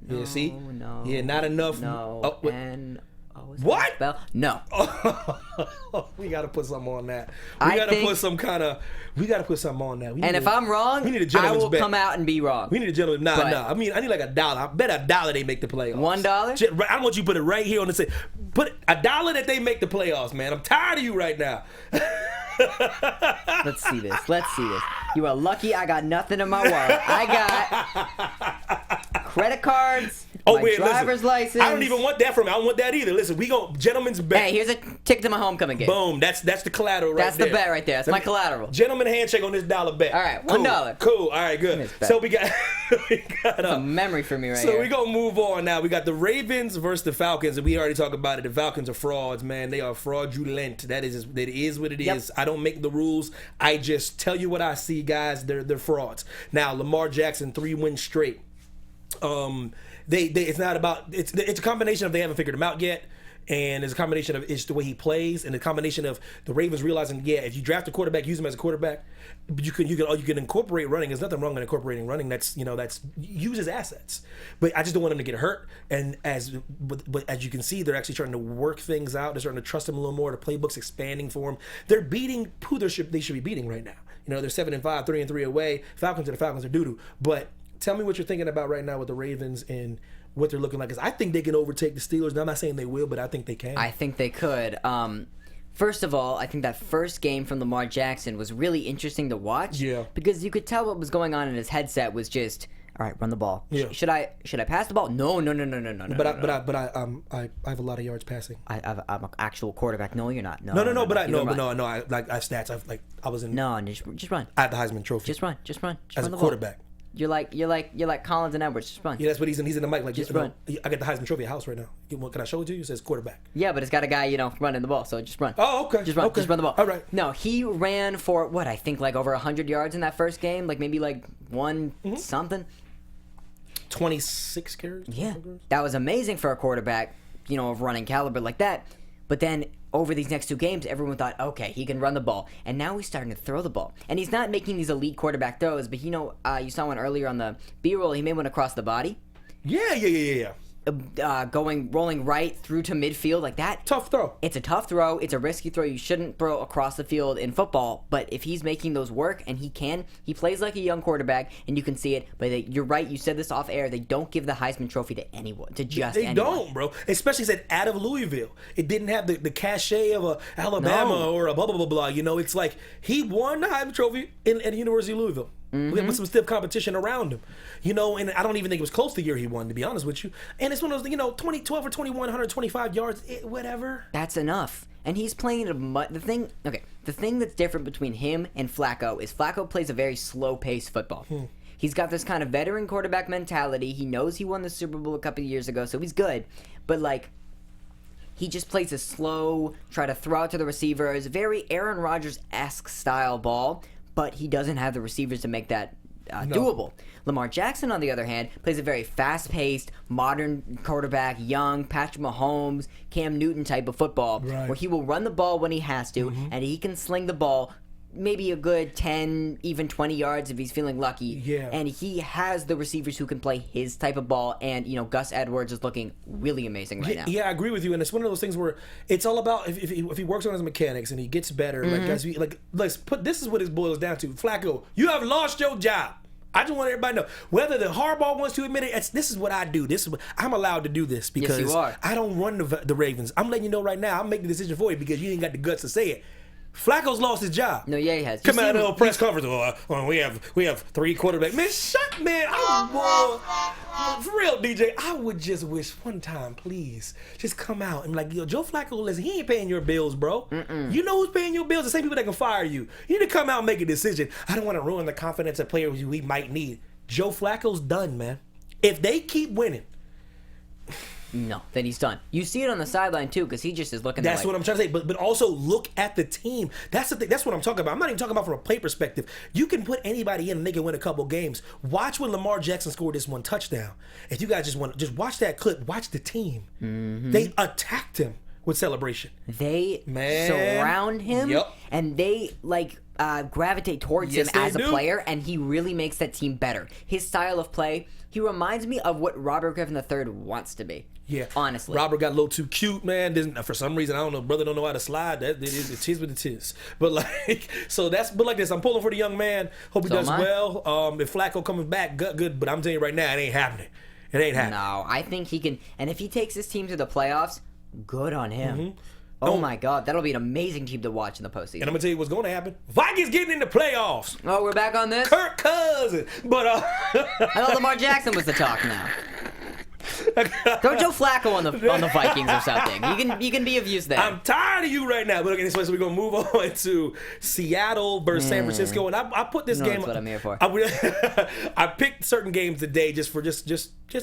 No, Yeah, see? No. Yeah, not enough. No. Oh, what? And What? Spell? No. We gotta put something on that. I We gotta think- put something on that. And if I'm wrong, we need a I gentleman's will bet. come out and be wrong. We need a gentleman. But- Nah. I mean, I need like $1. I bet $1 they make the playoffs. $1? I want you to put it right here on the. Put $1 that they make the playoffs, man. I'm tired of you right now. Let's see this. You are lucky I got nothing in my wallet. I got credit cards, my driver's license. I don't even want that from you. I don't want that either. Listen, we go gentleman's bet. Hey, here's a ticket to my homecoming game. Boom. That's the collateral right That's there. the bet right there. That's my collateral. Gentleman handshake on this dollar bet. All right, Cool. $1. Cool. All right, good. So we got That's a memory for me right So here. we're going to move on now. We got the Ravens versus the Falcons, and we already talked about it. The Falcons are frauds, man. They are fraudulent. That is what it is. Yep. I don't make the rules. I just tell you what I see, guys. They're frauds. Now, Lamar Jackson, 3 wins straight. It's not about it's a combination of they haven't figured him out yet, and it's a combination of it's the way he plays, and a combination of the Ravens realizing, yeah, if you draft a quarterback, use him as a quarterback, but you can incorporate running. There's nothing wrong with incorporating running. That's use his assets, but I just don't want him to get hurt. And as you can see, they're actually starting to work things out. They're starting to trust him a little more. The playbook's expanding for him. They're beating who they should be beating right now. They're 7-5, 3-3 away. Falcons are doo-doo. But tell me what you're thinking about right now with the Ravens and what they're looking like. Because I think they can overtake the Steelers. Now, I'm not saying they will, but I think they can. I think they could. First of all, I think that first game from Lamar Jackson was really interesting to watch. Yeah. Because you could tell what was going on in his headset was just, all right, run the ball. Yeah. Should I pass the ball? No. But I have a lot of yards passing. I'm an actual quarterback. No, you're not. No. I have stats. I was in. No, just run. I had the Heisman Trophy. Just run. As run a the quarterback. Ball. You're like Collins and Edwards. Just run. Yeah, that's what he's in the mic. Like, Just run. I got the Heisman Trophy at house right now. Can I show it to you? It says quarterback. Yeah, but it's got a guy, running the ball. So just run. Oh, okay. Just run. Okay. Just run the ball. All right. No, he ran for what I think over 100 yards in that first game. Like maybe something. 26 carries. Yeah, that was amazing for a quarterback, of running caliber like that. But then over these next 2 games, everyone thought, okay, he can run the ball. And now he's starting to throw the ball. And he's not making these elite quarterback throws, but you saw one earlier on the B-roll, he made one across the body. Yeah. Rolling right through to midfield like that. Tough throw. It's a tough throw. It's a risky throw. You shouldn't throw across the field in football. But if he's making those work, and he plays like a young quarterback, and you can see it. But you're right. You said this off air. They don't give the Heisman Trophy to anyone. They don't, bro. Especially said out of Louisville. It didn't have the cachet of a Alabama or a blah blah blah blah. It's like he won the Heisman Trophy at the University of Louisville. With some stiff competition around him, and I don't even think it was close the year he won, to be honest with you. And it's one of those, 12 or 21, 125 yards, whatever. That's enough. And he's playing the thing that's different between him and Flacco is Flacco plays a very slow-paced football. He's got this kind of veteran quarterback mentality. He knows he won the Super Bowl a couple of years ago, so he's good. But he just plays a slow, try to throw out to the receivers, very Aaron Rodgers-esque style ball. But he doesn't have the receivers to make that doable. Lamar Jackson, on the other hand, plays a very fast-paced, modern quarterback, young, Patrick Mahomes, Cam Newton type of football, where he will run the ball when he has to, and he can sling the ball maybe a good 10, even 20 yards if he's feeling lucky. Yeah. And he has the receivers who can play his type of ball, and, Gus Edwards is looking really amazing right now. Yeah, I agree with you, and it's one of those things where it's all about if he works on his mechanics and he gets better, this is what it boils down to. Flacco, you have lost your job. I just want everybody to know. Whether the Harbaugh wants to admit it, this is what I do. I'm allowed to do this because you are. I don't run the Ravens. I'm letting you know right now. I'm making the decision for you because you ain't got the guts to say it. Flacco's lost his job. No, yeah, he has. Come out of the press conference. We have 3 quarterbacks. Man, shut, man. For real, DJ. I would just wish one time, please, just come out and be like, yo, Joe Flacco, listen, he ain't paying your bills, bro. You know who's paying your bills? The same people that can fire you. You need to come out and make a decision. I don't want to ruin the confidence of players we might need. Joe Flacco's done, man. If they keep winning. No, then he's done. You see it on the sideline too, because he just is looking. That's what I'm trying to say. But also look at the team. That's the thing. That's what I'm talking about. I'm not even talking about from a play perspective. You can put anybody in and they can win a couple games. Watch when Lamar Jackson scored this one touchdown. If you guys just watch that clip, watch the team. They attacked him with celebration. They surround him, and they gravitate towards him as a player, and he really makes that team better. His style of play, he reminds me of what Robert Griffin III wants to be. Yeah, honestly, Robert got a little too cute, man. For some reason, I don't know. Brother don't know how to slide. It's his with the tis. But like this. I'm pulling for the young man. Hope he does well. If Flacco comes back, good. But I'm telling you right now, it ain't happening. It ain't happening. No, I think he can. And if he takes his team to the playoffs, good on him. Oh my God, that'll be an amazing team to watch in the postseason. And I'm gonna tell you what's going to happen. Vikings getting in the playoffs. Oh, we're back on this. Kirk Cousins, but I thought Lamar Jackson was the talk now. Throw Joe Flacco on the Vikings or something. You can be of use there. I'm tired of you right now. But okay, so we're gonna move on to Seattle versus San Francisco, and I put this game. That's what I'm here for. I picked certain games today just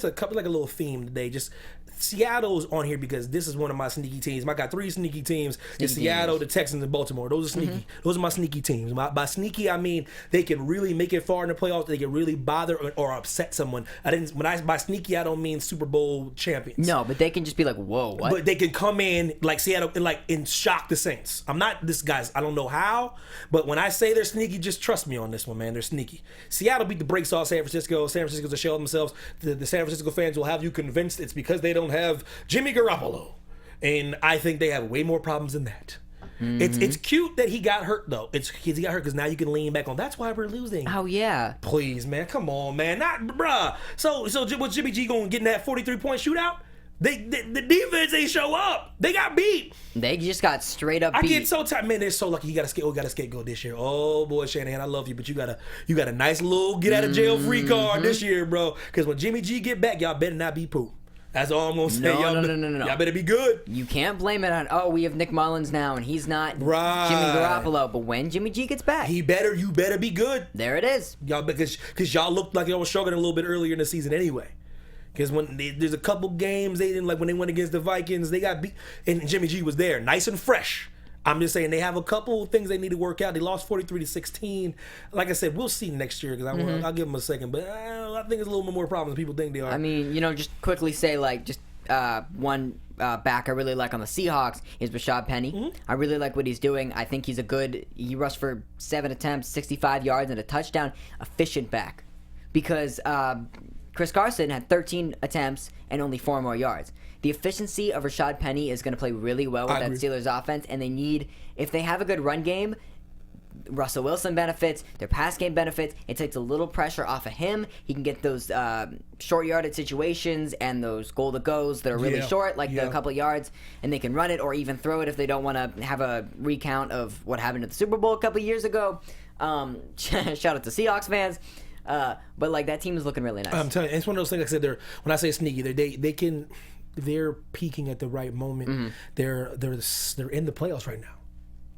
a couple, like a little theme today. Just Seattle's on here because this is one of my sneaky teams. I got 3 sneaky teams. It's Seattle, the Texans, and Baltimore. Those are sneaky. Those are my sneaky teams. By sneaky, I mean they can really make it far in the playoffs. They can really bother or upset someone. By sneaky, I don't mean Super Bowl champions. No, but they can just be like, whoa, what? But they can come in like Seattle and shock the Saints. I'm not this guys. I don't know how, but when I say they're sneaky, just trust me on this one, man. They're sneaky. Seattle beat the brakes off San Francisco. San Francisco's a shell of themselves. The San Francisco fans will have you convinced it's because they don't have Jimmy Garoppolo, and I think they have way more problems than that. It's cute that he got hurt though. He got hurt because now you can lean back on. That's why we're losing. Oh yeah. Please, man, come on, man, not bruh. So was Jimmy G going to get in that 43-point shootout? The defense ain't show up. They got beat. They just got straight up beat. I get so tired, man. They're so lucky. You got a scapegoat this year. Oh boy, Shanahan, I love you, but you got a nice little get out of jail free card this year, bro. Because when Jimmy G get back, y'all better not be poop. That's all I'm gonna say. No. Y'all better be good. You can't blame it on we have Nick Mullins now and he's not Jimmy Garoppolo. But when Jimmy G gets back, you better be good. There it is. Y'all because y'all looked like y'all were struggling a little bit earlier in the season anyway. Because when there's a couple games they didn't, like when they went against the Vikings, they got beat and Jimmy G was there, nice and fresh. I'm just saying they have a couple things they need to work out. They lost 43-16. Like I said, we'll see next year because I'll give them a second. But I think it's a little bit more problems than people think they are. I mean, just quickly say one back I really like on the Seahawks is Rashad Penny. I really like what he's doing. I think he rushed for 7 attempts, 65 yards, and a touchdown. Efficient back. Because Chris Carson had 13 attempts and only 4 more yards. The efficiency of Rashad Penny is going to play really well with that Steelers offense, and if they have a good run game, Russell Wilson benefits, their pass game benefits. It takes a little pressure off of him. He can get those short yarded situations and those goal to goes that are really short, like the couple of yards, and they can run it or even throw it if they don't want to have a recount of what happened at the Super Bowl a couple of years ago. Shout out to Seahawks fans. But that team is looking really nice. I'm telling you, it's one of those things. Like I said, when I say sneaky, they're peaking at the right moment. They're in the playoffs right now.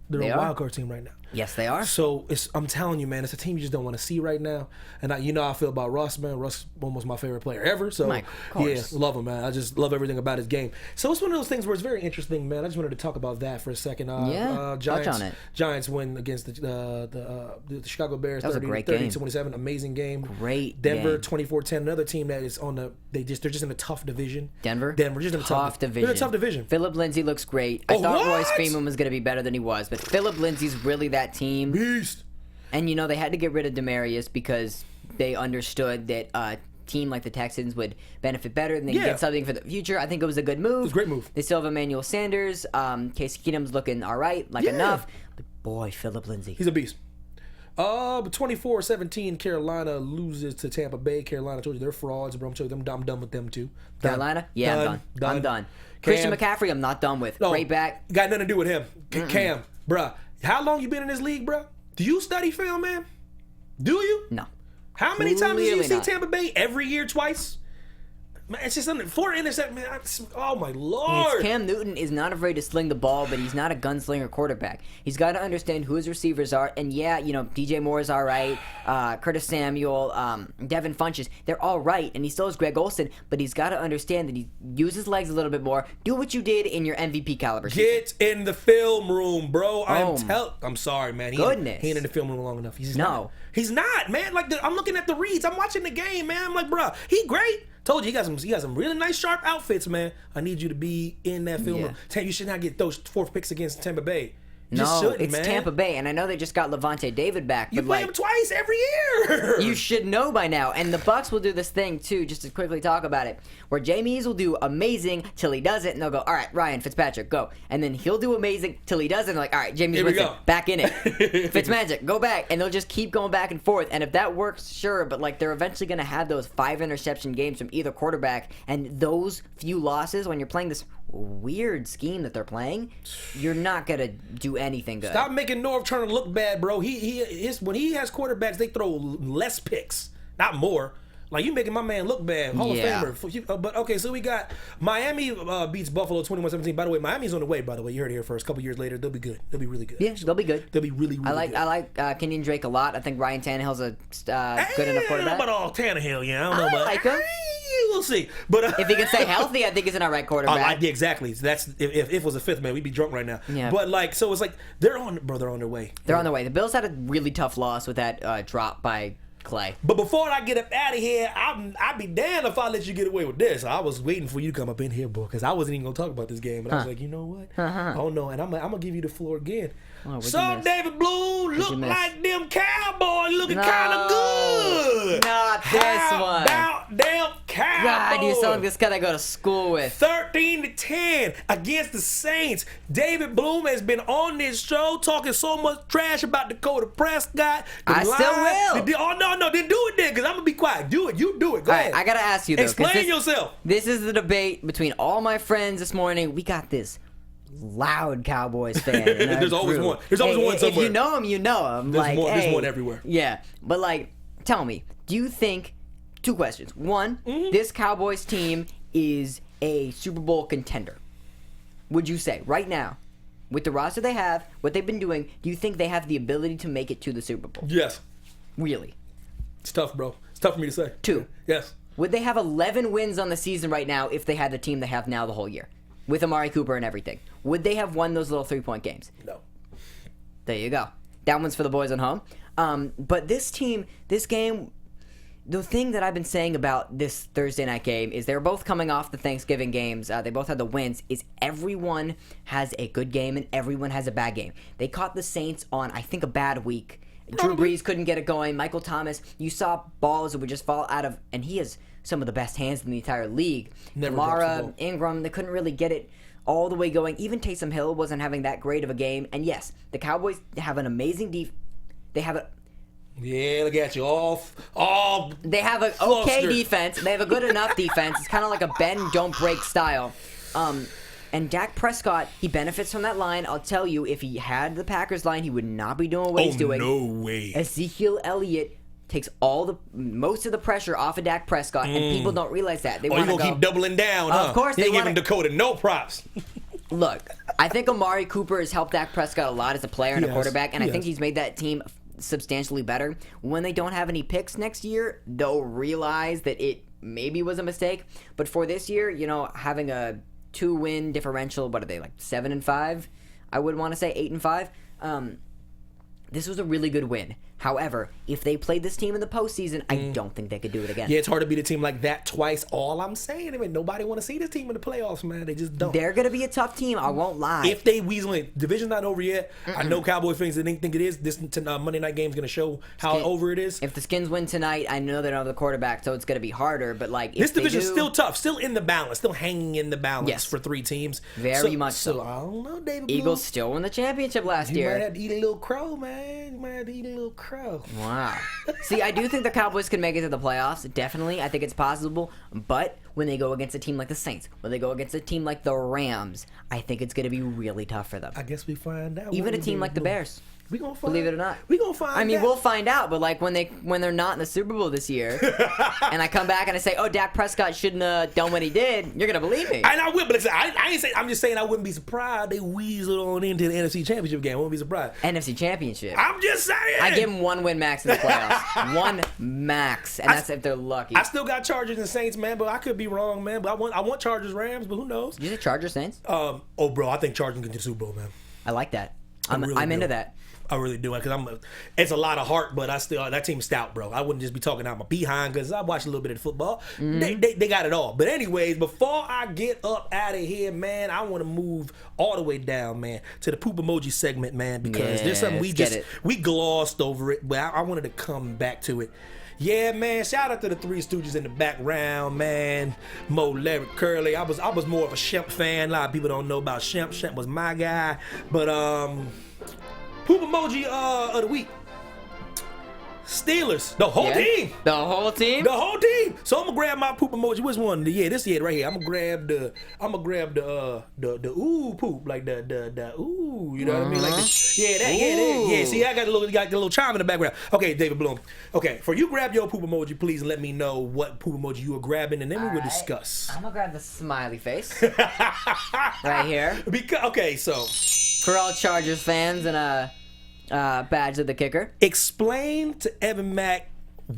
They're a wild card team right now. Yes, they are. So I'm telling you, man, it's a team you just don't want to see right now. And how I feel about Russ, man. Russ, almost my favorite player ever. So Mike, of course. Yeah, love him, man. I just love everything about his game. So it's one of those things where it's very interesting, man. I just wanted to talk about that for a second. Giants, touch on it. Giants win against the Chicago Bears. That was a great game. 30-27, amazing game. Great. Denver, game. 24-10. Another team that is they're just in a tough division. Denver just in a tough division. They're in a tough division. Philip Lindsay looks great. I thought Royce Freeman was going to be better than he was, but Philip Lindsay's really that team. Beast. And they had to get rid of Demaryius because they understood that a team like the Texans would benefit better and they could get something for the future. I think it was a good move. It was a great move. They still have Emmanuel Sanders. Case Keenum's looking all right, enough. But boy, Philip Lindsay. He's a beast. But 24-17, Carolina loses to Tampa Bay. Carolina, I told you they're frauds, bro. I'm telling you, I'm done with them too. Done. Carolina? Yeah, Done. I'm done. Christian Cam. McCaffrey, I'm not done with. No, Great back. Got nothing to do with him. Cam, bruh. How long you been in this league, bruh? Do you study film, man? Do you? No. How many times do you Clearly see not. Tampa Bay? Every year, twice? Man, it's just something. 4 interceptions, man. Oh, my Lord. Cam Newton is not afraid to sling the ball, but he's not a gunslinger quarterback. He's got to understand who his receivers are. And yeah, DJ Moore is all right. Curtis Samuel, Devin Funches, they're all right. And he still has Greg Olsen, but he's got to understand that he use his legs a little bit more. Do what you did in your MVP caliber season. Get in the film room, bro. I'm sorry, man. He ain't in the film room long enough. He's not, man. Like, I'm looking at the reads. I'm watching the game, man. I'm like, bro, he great. Told you, he got some really nice, sharp outfits, man. I need you to be in that film room. You should not get those 4th picks against Tampa Bay. It's Tampa Bay, and I know they just got Levante David back. You but play him twice every year. You should know by now. And the Bucks will do this thing too, just to quickly talk about it, where Jameis will do amazing till he does it, and they'll go, all right, Ryan Fitzpatrick, go. And then he'll do amazing till he does it, and they're like, all right, Jameis Winston, back in it. Fitzmagic, go back. And they'll just keep going back and forth. And if that works, sure, but like they're eventually going to have those 5 interception games from either quarterback, and those few losses when you're playing this weird scheme that they're playing, you're not gonna do anything good. Stop making Norv Turner look bad, bro. When he has quarterbacks, they throw less picks, not more. Like, you making my man look bad. Hall of Famer. But okay, so we got Miami beats Buffalo 21-17. By the way, Miami's on the way. By the way, you heard it here first. A couple years later, they'll be good. They'll be really good. Yeah, they'll be good. They'll be really, really good. I like Kenyon Drake a lot. I think Ryan Tannehill's a good enough quarterback. I don't know about all Tannehill. Yeah, I don't know about. Like him. We'll see. But if he can stay healthy, I think he's an alright quarterback. Yeah, exactly. So that's if it was a 5th man, we'd be drunk right now. Yeah. But like, so it's like they're on their way. They're on their way. The Bills had a really tough loss with that drop by Clay. But before I get up out of here, I'd be damned if I let you get away with this. I was waiting for you to come up in here, boy, because I wasn't even gonna talk about this game. And I was like, you know what? Oh no, and I'm gonna give you the floor again. So David Bloom look like them Cowboys looking kind of good. Not this one. About them Cowboys. God, you sound like this guy I go to school with. 13-10 against the Saints. David Bloom has been on this show talking so much trash about Dakota Prescott. I still will. Oh no, then do it then, because I'm gonna be quiet. Do it. You do it. Go ahead. I gotta ask you though. Explain yourself. This is the debate between all my friends this morning. We got this loud Cowboys fan. There's always one. There's always one somewhere. If you know him, you know him. There's one everywhere. Yeah, but like, tell me, do you think? 2 questions. One, this Cowboys team is a Super Bowl contender. Would you say right now, with the roster they have, what they've been doing, do you think they have the ability to make it to the Super Bowl? Yes. Really? It's tough, bro. It's tough for me to say. 2. Yes. Would they have 11 wins on the season right now if they had the team they have now the whole year? With Amari Cooper and everything. Would they have won those little 3-point games? No. There you go. That one's for the boys at home. But this team, this game, the thing that I've been saying about this Thursday night game is they're both coming off the Thanksgiving games. They both had the wins. Is everyone has a good game and everyone has a bad game. They caught the Saints on, I think, a bad week. Drew Brees couldn't get it going. Michael Thomas, you saw balls that would just fall out of, and he has some of the best hands in the entire league. Kamara, Ingram, they couldn't really get it all the way going. Even Taysom Hill wasn't having that great of a game. And yes, the Cowboys have an amazing They have a look at you They have an okay defense. They have a good enough defense. It's kind of like a bend don't break style. And Dak Prescott, he benefits from that line. I'll tell you, if he had the Packers line, he would not be doing what he's doing. No way. Ezekiel Elliott takes most of the pressure off of Dak Prescott, and people don't realize that. They you gonna keep doubling down, huh? Of course, they giving Dakota no props. Look, I think Amari Cooper has helped Dak Prescott a lot as a player and a quarterback, and I think he's made that team substantially better. When they don't have any picks next year, they'll realize that it maybe was a mistake. But for this year, having a 2-win differential, what are they, like 7-5? I would want to say 8-5. This was a really good win. However, if they played this team in the postseason, I don't think they could do it again. Yeah, it's hard to beat a team like that twice. All I'm saying, nobody want to see this team in the playoffs, man. They just don't. They're going to be a tough team. I won't lie. If they weasel in, division's not over yet. I know Cowboy fans didn't think it is. This Monday night game is going to show how over it is. If the Skins win tonight, I know they don't have the quarterback, so it's going to be harder. But like, this division's still tough, still in the balance, still hanging in the balance for 3 teams. Very much so. I don't know, David. Eagles still won the championship last year. You might have to eat a little crow, man. You might have to eat a little crow. Crow. Wow. See, I do think the Cowboys can make it to the playoffs. Definitely. I think it's possible. But when they go against a team like the Saints, when they go against a team like the Rams, I think it's going to be really tough for them. I guess we find out. Even a team like the Bears. We gonna find, believe it or not. We gonna find out. I mean, we'll find out, but like when they're not in the Super Bowl this year, and I come back and I say, "Oh, Dak Prescott shouldn't have done what he did," you're gonna believe me. And I will, but listen, I ain't saying. I'm just saying I wouldn't be surprised they weasel on into the NFC Championship game. I wouldn't be surprised. NFC Championship. I'm just saying. I give them 1 win max in the playoffs. 1 max, and that's if they're lucky. I still got Chargers and Saints, man, but I could be wrong, man. But I want Chargers Rams, but who knows? You say Chargers Saints? Oh, bro, I think Chargers can get to the Super Bowl, man. I like that. I'm really into do. that. I really do, because it's a lot of heart, but I still that team's stout, bro. I wouldn't just be talking out my behind because I watched a little bit of football. They got it all. But anyways, before I get up out of here, man, I want to move all the way down, man, to the poop emoji segment, man, because there's something we glossed over it, but I wanted to come back to it. Yeah, man, shout out to the Three Stooges in the background, man. Mo, Larry, Curly. I was more of a Shemp fan. A lot of people don't know about Shemp. Shemp was my guy. But poop emoji of the week. Steelers. The whole team. The whole team? The whole team. So I'm gonna grab my poop emoji. Which one? Yeah, this is it right here. I'm gonna grab the ooh poop. Like the ooh, you know what I mean? Like yeah. See, I got a little chime in the background. Okay, David Bloom. Okay, for you grab your poop emoji, please, and let me know what poop emoji you are grabbing, and then we will discuss. I'm gonna grab the smiley face. Right here. So for all Chargers fans and badge of the kicker. Explain to Evan Mack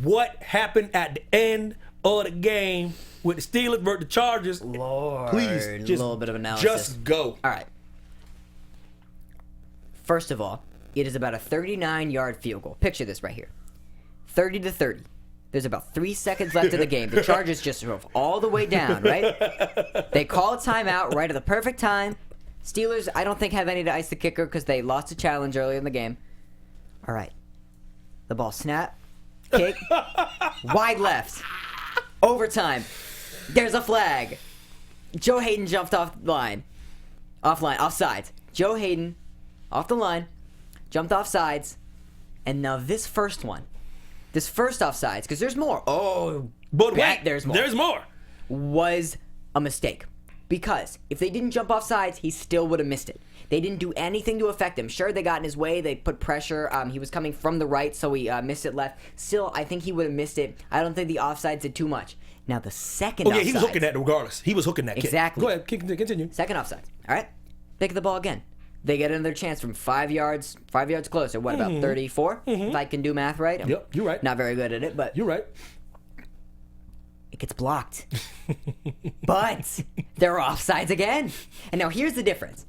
what happened at the end of the game with the Steelers versus the Chargers. Lord, please, just a little bit of analysis. Just go. All right. First of all, it is about a 39-yard field goal. Picture this right here. 30-30. There's about 3 seconds left of the game. The Chargers just drove all the way down, right? They call a timeout right at the perfect time. Steelers, I don't think, have any to ice the kicker because they lost a challenge early in the game. All right. The ball snap, kick, wide left, overtime. There's a flag. Joe Hayden jumped offsides. Joe Hayden, off the line, jumped offsides, and now this first offsides, because there's more. Oh, but wait, there's more. Was a mistake. Because if they didn't jump off sides, he still would have missed it. They didn't do anything to affect him. Sure, they got in his way. They put pressure. He was coming from the right, so he missed it left. Still, I think he would have missed it. I don't think the offsides did too much. Now, the second offside. He was hooking that regardless. He was hooking that kick. Exactly. Go ahead, continue. Second offside. All right. Pick the ball again. They get another chance from 5 yards closer. What, about 34? If I can do math right. Yep, you're right. Not very good at it, but. You're right. It gets blocked. But they're offsides again. And now here's the difference.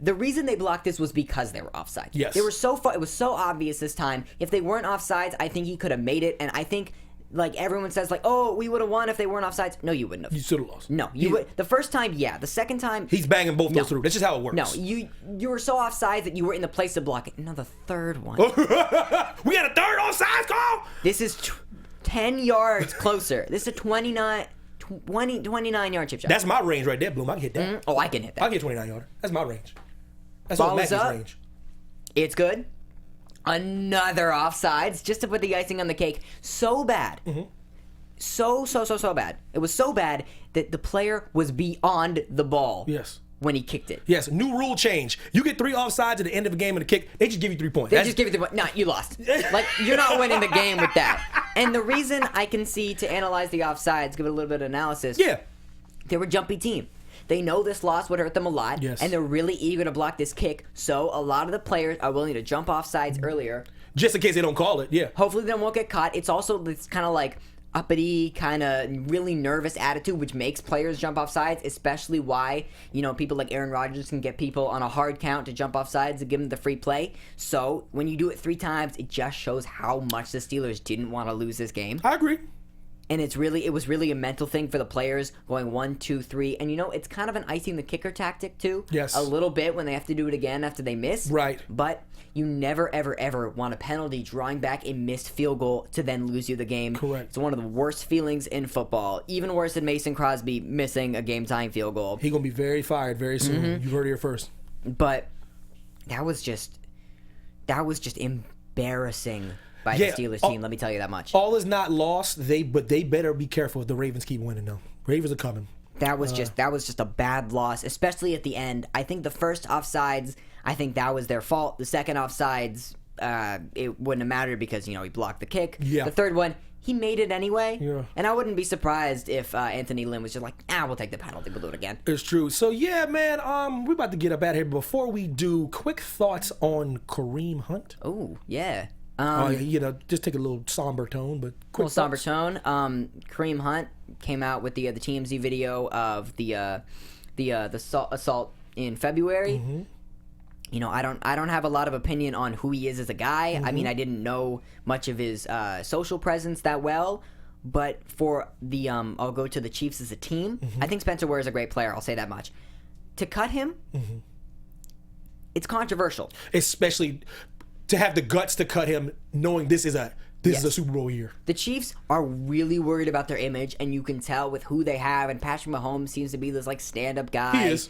The reason they blocked this was because they were offsides. Yes. They were it was so obvious this time. If they weren't offsides, I think he could have made it. And I think, like, everyone says, like, oh, we would have won if they weren't offsides. No, you wouldn't have. You should have lost. No, you would. The first time, yeah. The second time, he's banging both those through. That's just how it works. No, you were so offsides that you were in the place to block it. Now the third one. We got a third offsides call? This is 10 yards closer. This is a 29-yard chip shot. That's my range right there, Bloom. I can hit that. Oh, I can hit that. I can hit 29-yarder. That's my range. That's Ball all is Mack's up. range. It's good. Another offsides just to put the icing on the cake. So bad. So bad. It was so bad that the player was beyond the ball. Yes. When he kicked it. Yes, new rule change. You get 3 offsides at the end of a game and a kick, they just give you 3 points. They just give you 3 points. No, you lost. Like, you're not winning the game with that. And the reason I can see to analyze the offsides, give it a little bit of analysis. Yeah. They were a jumpy team. They know this loss would hurt them a lot. Yes. And they're really eager to block this kick. So a lot of the players are willing to jump off sides earlier. Just in case they don't call it, yeah. Hopefully they won't get caught. It's also this kind of like uppity, kind of really nervous attitude, which makes players jump off sides, especially why, people like Aaron Rodgers can get people on a hard count to jump off sides and give them the free play. So when you do it 3 times, it just shows how much the Steelers didn't want to lose this game. I agree. And it was really a mental thing for the players going 1, 2, 3. And it's kind of an icing the kicker tactic too. Yes. A little bit when they have to do it again after they miss. Right. But you never, ever, ever want a penalty drawing back a missed field goal to then lose you the game. Correct. It's one of the worst feelings in football. Even worse than Mason Crosby missing a game-tying field goal. He's going to be very fired very soon. You heard it here first. But that was just embarrassing. by the Steelers team. Let me tell you that much. All is not lost. But they better be careful if the Ravens keep winning, though. Ravens are coming. That was just a bad loss, especially at the end. I think the first offsides, I think that was their fault. The second offsides, it wouldn't have mattered because, he blocked the kick. Yeah. The third one, he made it anyway. Yeah. And I wouldn't be surprised if Anthony Lynn was just like, we'll take the penalty, we'll do it again. It's true. So, yeah, man, we're about to get up out of here. Before we do, quick thoughts on Kareem Hunt. Oh, yeah. Just take a little somber tone, but quick little somber tone. Kareem Hunt came out with the TMZ video of the assault in February. Mm-hmm. I don't have a lot of opinion on who he is as a guy. Mm-hmm. I mean, I didn't know much of his social presence that well. But for the I'll go to the Chiefs as a team. Mm-hmm. I think Spencer Ware is a great player. I'll say that much. To cut him, it's controversial. Especially to have the guts to cut him, knowing this is a Super Bowl year. The Chiefs are really worried about their image, and you can tell with who they have. And Patrick Mahomes seems to be this stand-up guy. He is.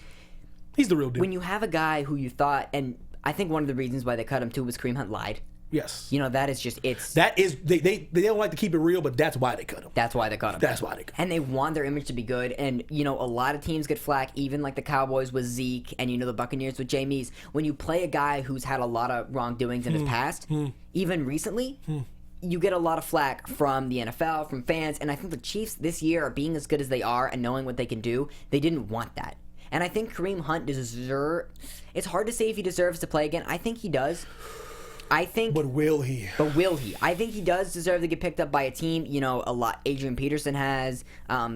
He's the real deal. When you have a guy who you thought, and I think one of the reasons why they cut him too was Kareem Hunt lied. Yes. That is just they don't like to keep it real, but that's why they cut him. That's why they cut him. That's why they cut him. And they want their image to be good. And a lot of teams get flack, even like the Cowboys with Zeke, and the Buccaneers with Jameis. When you play a guy who's had a lot of wrongdoings in his past, even recently. You get a lot of flack from the NFL, from fans, and I think the Chiefs this year are being as good as they are and knowing what they can do. They didn't want that. And I think Kareem Hunt deserves... It's hard to say if he deserves to play again. I think he does. But will he? I think he does deserve to get picked up by a team. A lot. Adrian Peterson has.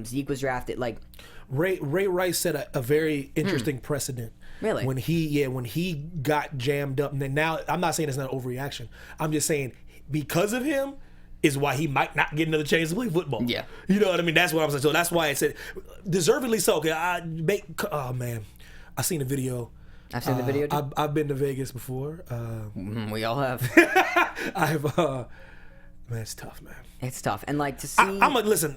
Zeke was drafted. Ray Rice set a very interesting precedent. Really? When he got jammed up. And then now, I'm not saying it's not an overreaction. I'm just saying because of him is why he might not get another chance to play football. Yeah. You know what I mean? That's what I'm saying. So that's why I said deservedly so. Oh man, I seen the video. I've seen the video too. I've been to Vegas before. We all have. Man, it's tough, man. It's tough, and to see. I'm like, listen,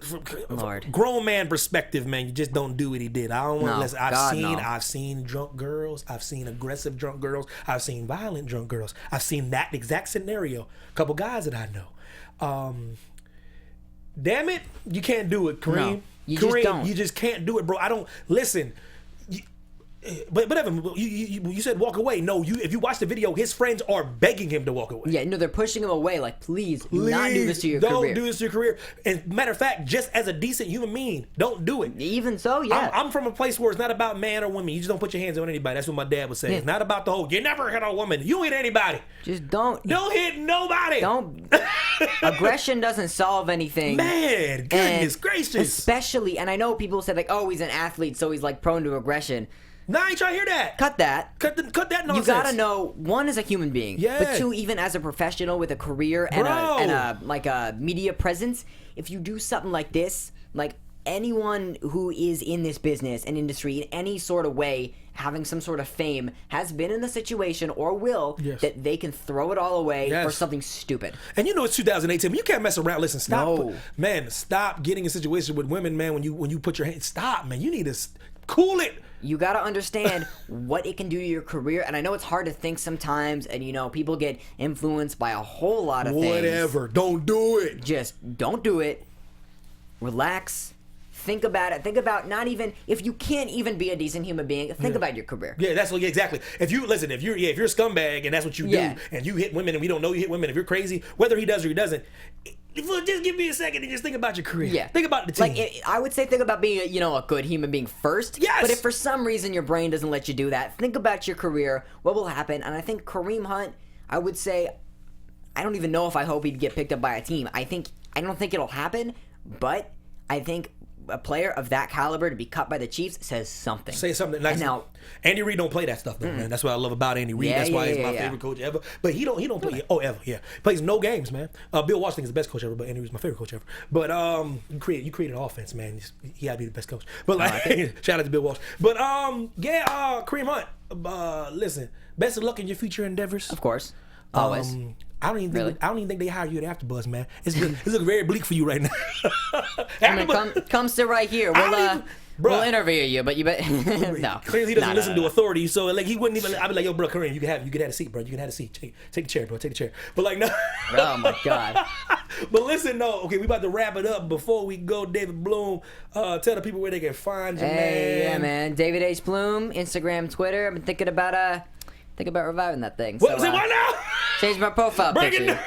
Lord. Grown man perspective, man. You just don't do what he did. I don't want to listen. No. I've seen drunk girls. I've seen aggressive drunk girls. I've seen violent drunk girls. I've seen that exact scenario. A couple guys that I know. Damn it, you can't do it, Kareem. No, just don't. You just can't do it, bro. I don't listen. But Evan, you said walk away. No, if you watch the video, his friends are begging him to walk away. Yeah, no, they're pushing him away. Please do not do this to your career. Don't do this to your career. And matter of fact, just as a decent human being, don't do it. Even so, yeah. I'm from a place where it's not about man or woman. You just don't put your hands on anybody. That's what my dad would say. Yeah. It's not about the whole, you never hit a woman. You hit anybody. Just don't. Don't hit nobody. Don't. Aggression doesn't solve anything. Man, goodness gracious. Especially, and I know people said he's an athlete, so he's prone to aggression. No, I ain't trying to hear that. Cut that. Cut that nonsense. You gotta know, one, as a human being, but two, even as a professional with a career and a media presence, if you do something like this, anyone who is in this business and industry in any sort of way, having some sort of fame, has been in the situation or will that they can throw it all away for something stupid. And it's 2018. You can't mess around. Listen, stop. No. Man, stop getting in situations with women, man, when you put your hands. Stop, man. You need to cool it. You got to understand what it can do to your career. And I know it's hard to think sometimes, and people get influenced by a whole lot of things. Whatever. Don't do it. Just don't do it. Relax. Think about it. Think about not even, if you can't even be a decent human being, think about your career. Yeah, that's what, exactly. If you're a scumbag and that's what you do, and you hit women and we don't know you hit women, if you're crazy, whether he does or he doesn't, just give me a second and just think about your career. Yeah. Think about the team. I would say think about being a good human being first. Yes. But if for some reason your brain doesn't let you do that, think about your career, what will happen. And I think Kareem Hunt, I would say, I don't even know if I hope he'd get picked up by a team. I don't think it'll happen, but I think a player of that caliber to be cut by the Chiefs says something. Say something. Now, Andy Reid don't play that stuff though, man. That's what I love about Andy Reid. That's why he's my favorite coach ever. But he don't play ever. Yeah, plays no games, man. Bill Washington is the best coach ever, but Andy Reid's my favorite coach ever. But you created offense, man. He gotta be the best coach. But shout out to Bill Walsh. But Kareem Hunt. Listen, best of luck in your future endeavors. Of course, always. I don't even think they hired you at AfterBuzz, man. It's looking very bleak for you right now. Come sit right here. We'll interview you, but you bet. No. Clearly he doesn't listen to authority, so like he wouldn't even. I'd be like, yo, bro, Kareem, you can have a seat, bro. You can have a seat. Take the chair, bro. Take the chair. But like, no. Oh my God. But listen, no. Okay, we about to wrap it up. Before we go, David Bloom, tell the people where they can find you, man. Yeah, man. David H. Bloom, Instagram, Twitter. I've been thinking about reviving that thing. What? So, Say what now? Change my profile picture.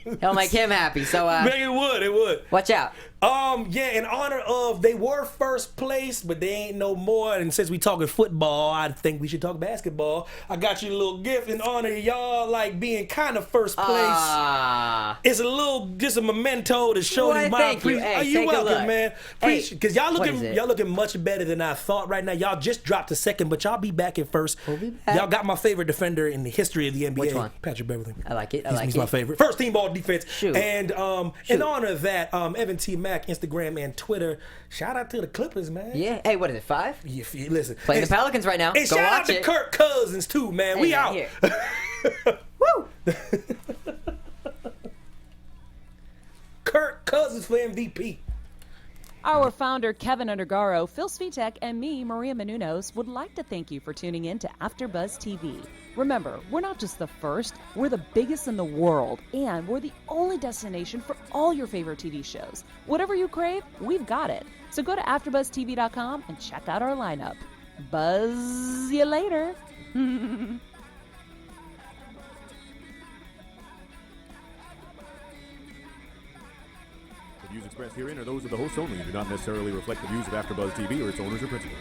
It'll make him happy. So it would. Watch out. Yeah, in honor of, they were first place, but they ain't no more. And since we talking football, I think we should talk basketball. I got you a little gift in honor of y'all like being kind of first place. It's just a memento to show you my appreciation. Hey, you're welcome, man. Because y'all looking much better than I thought right now. Y'all just dropped to second, but y'all be back at first. We'll be back. Y'all got my favorite defender in the history of the NBA. Which one? Patrick Beverley. I like it. He's my favorite. First team ball defense. Shoot. And in honor of that, Evan T. Mack, Instagram and Twitter. Shout out to the Clippers, man. Yeah. Hey, what is it? 5? Yeah, listen. Playing the Pelicans right now. And Go shout out watch to it. Kirk Cousins too, man. Hey, We man, out. Here. Woo! Kirk Cousins for MVP. Our founder, Keven Undergaro, Phil Svitek, and me, Maria Menounos, would like to thank you for tuning in to AfterBuzz TV. Remember, we're not just the first, we're the biggest in the world, and we're the only destination for all your favorite TV shows. Whatever you crave, we've got it. So go to AfterBuzzTV.com and check out our lineup. Buzz you later. The views expressed herein are those of the hosts only and do not necessarily reflect the views of AfterBuzz TV or its owners or principals.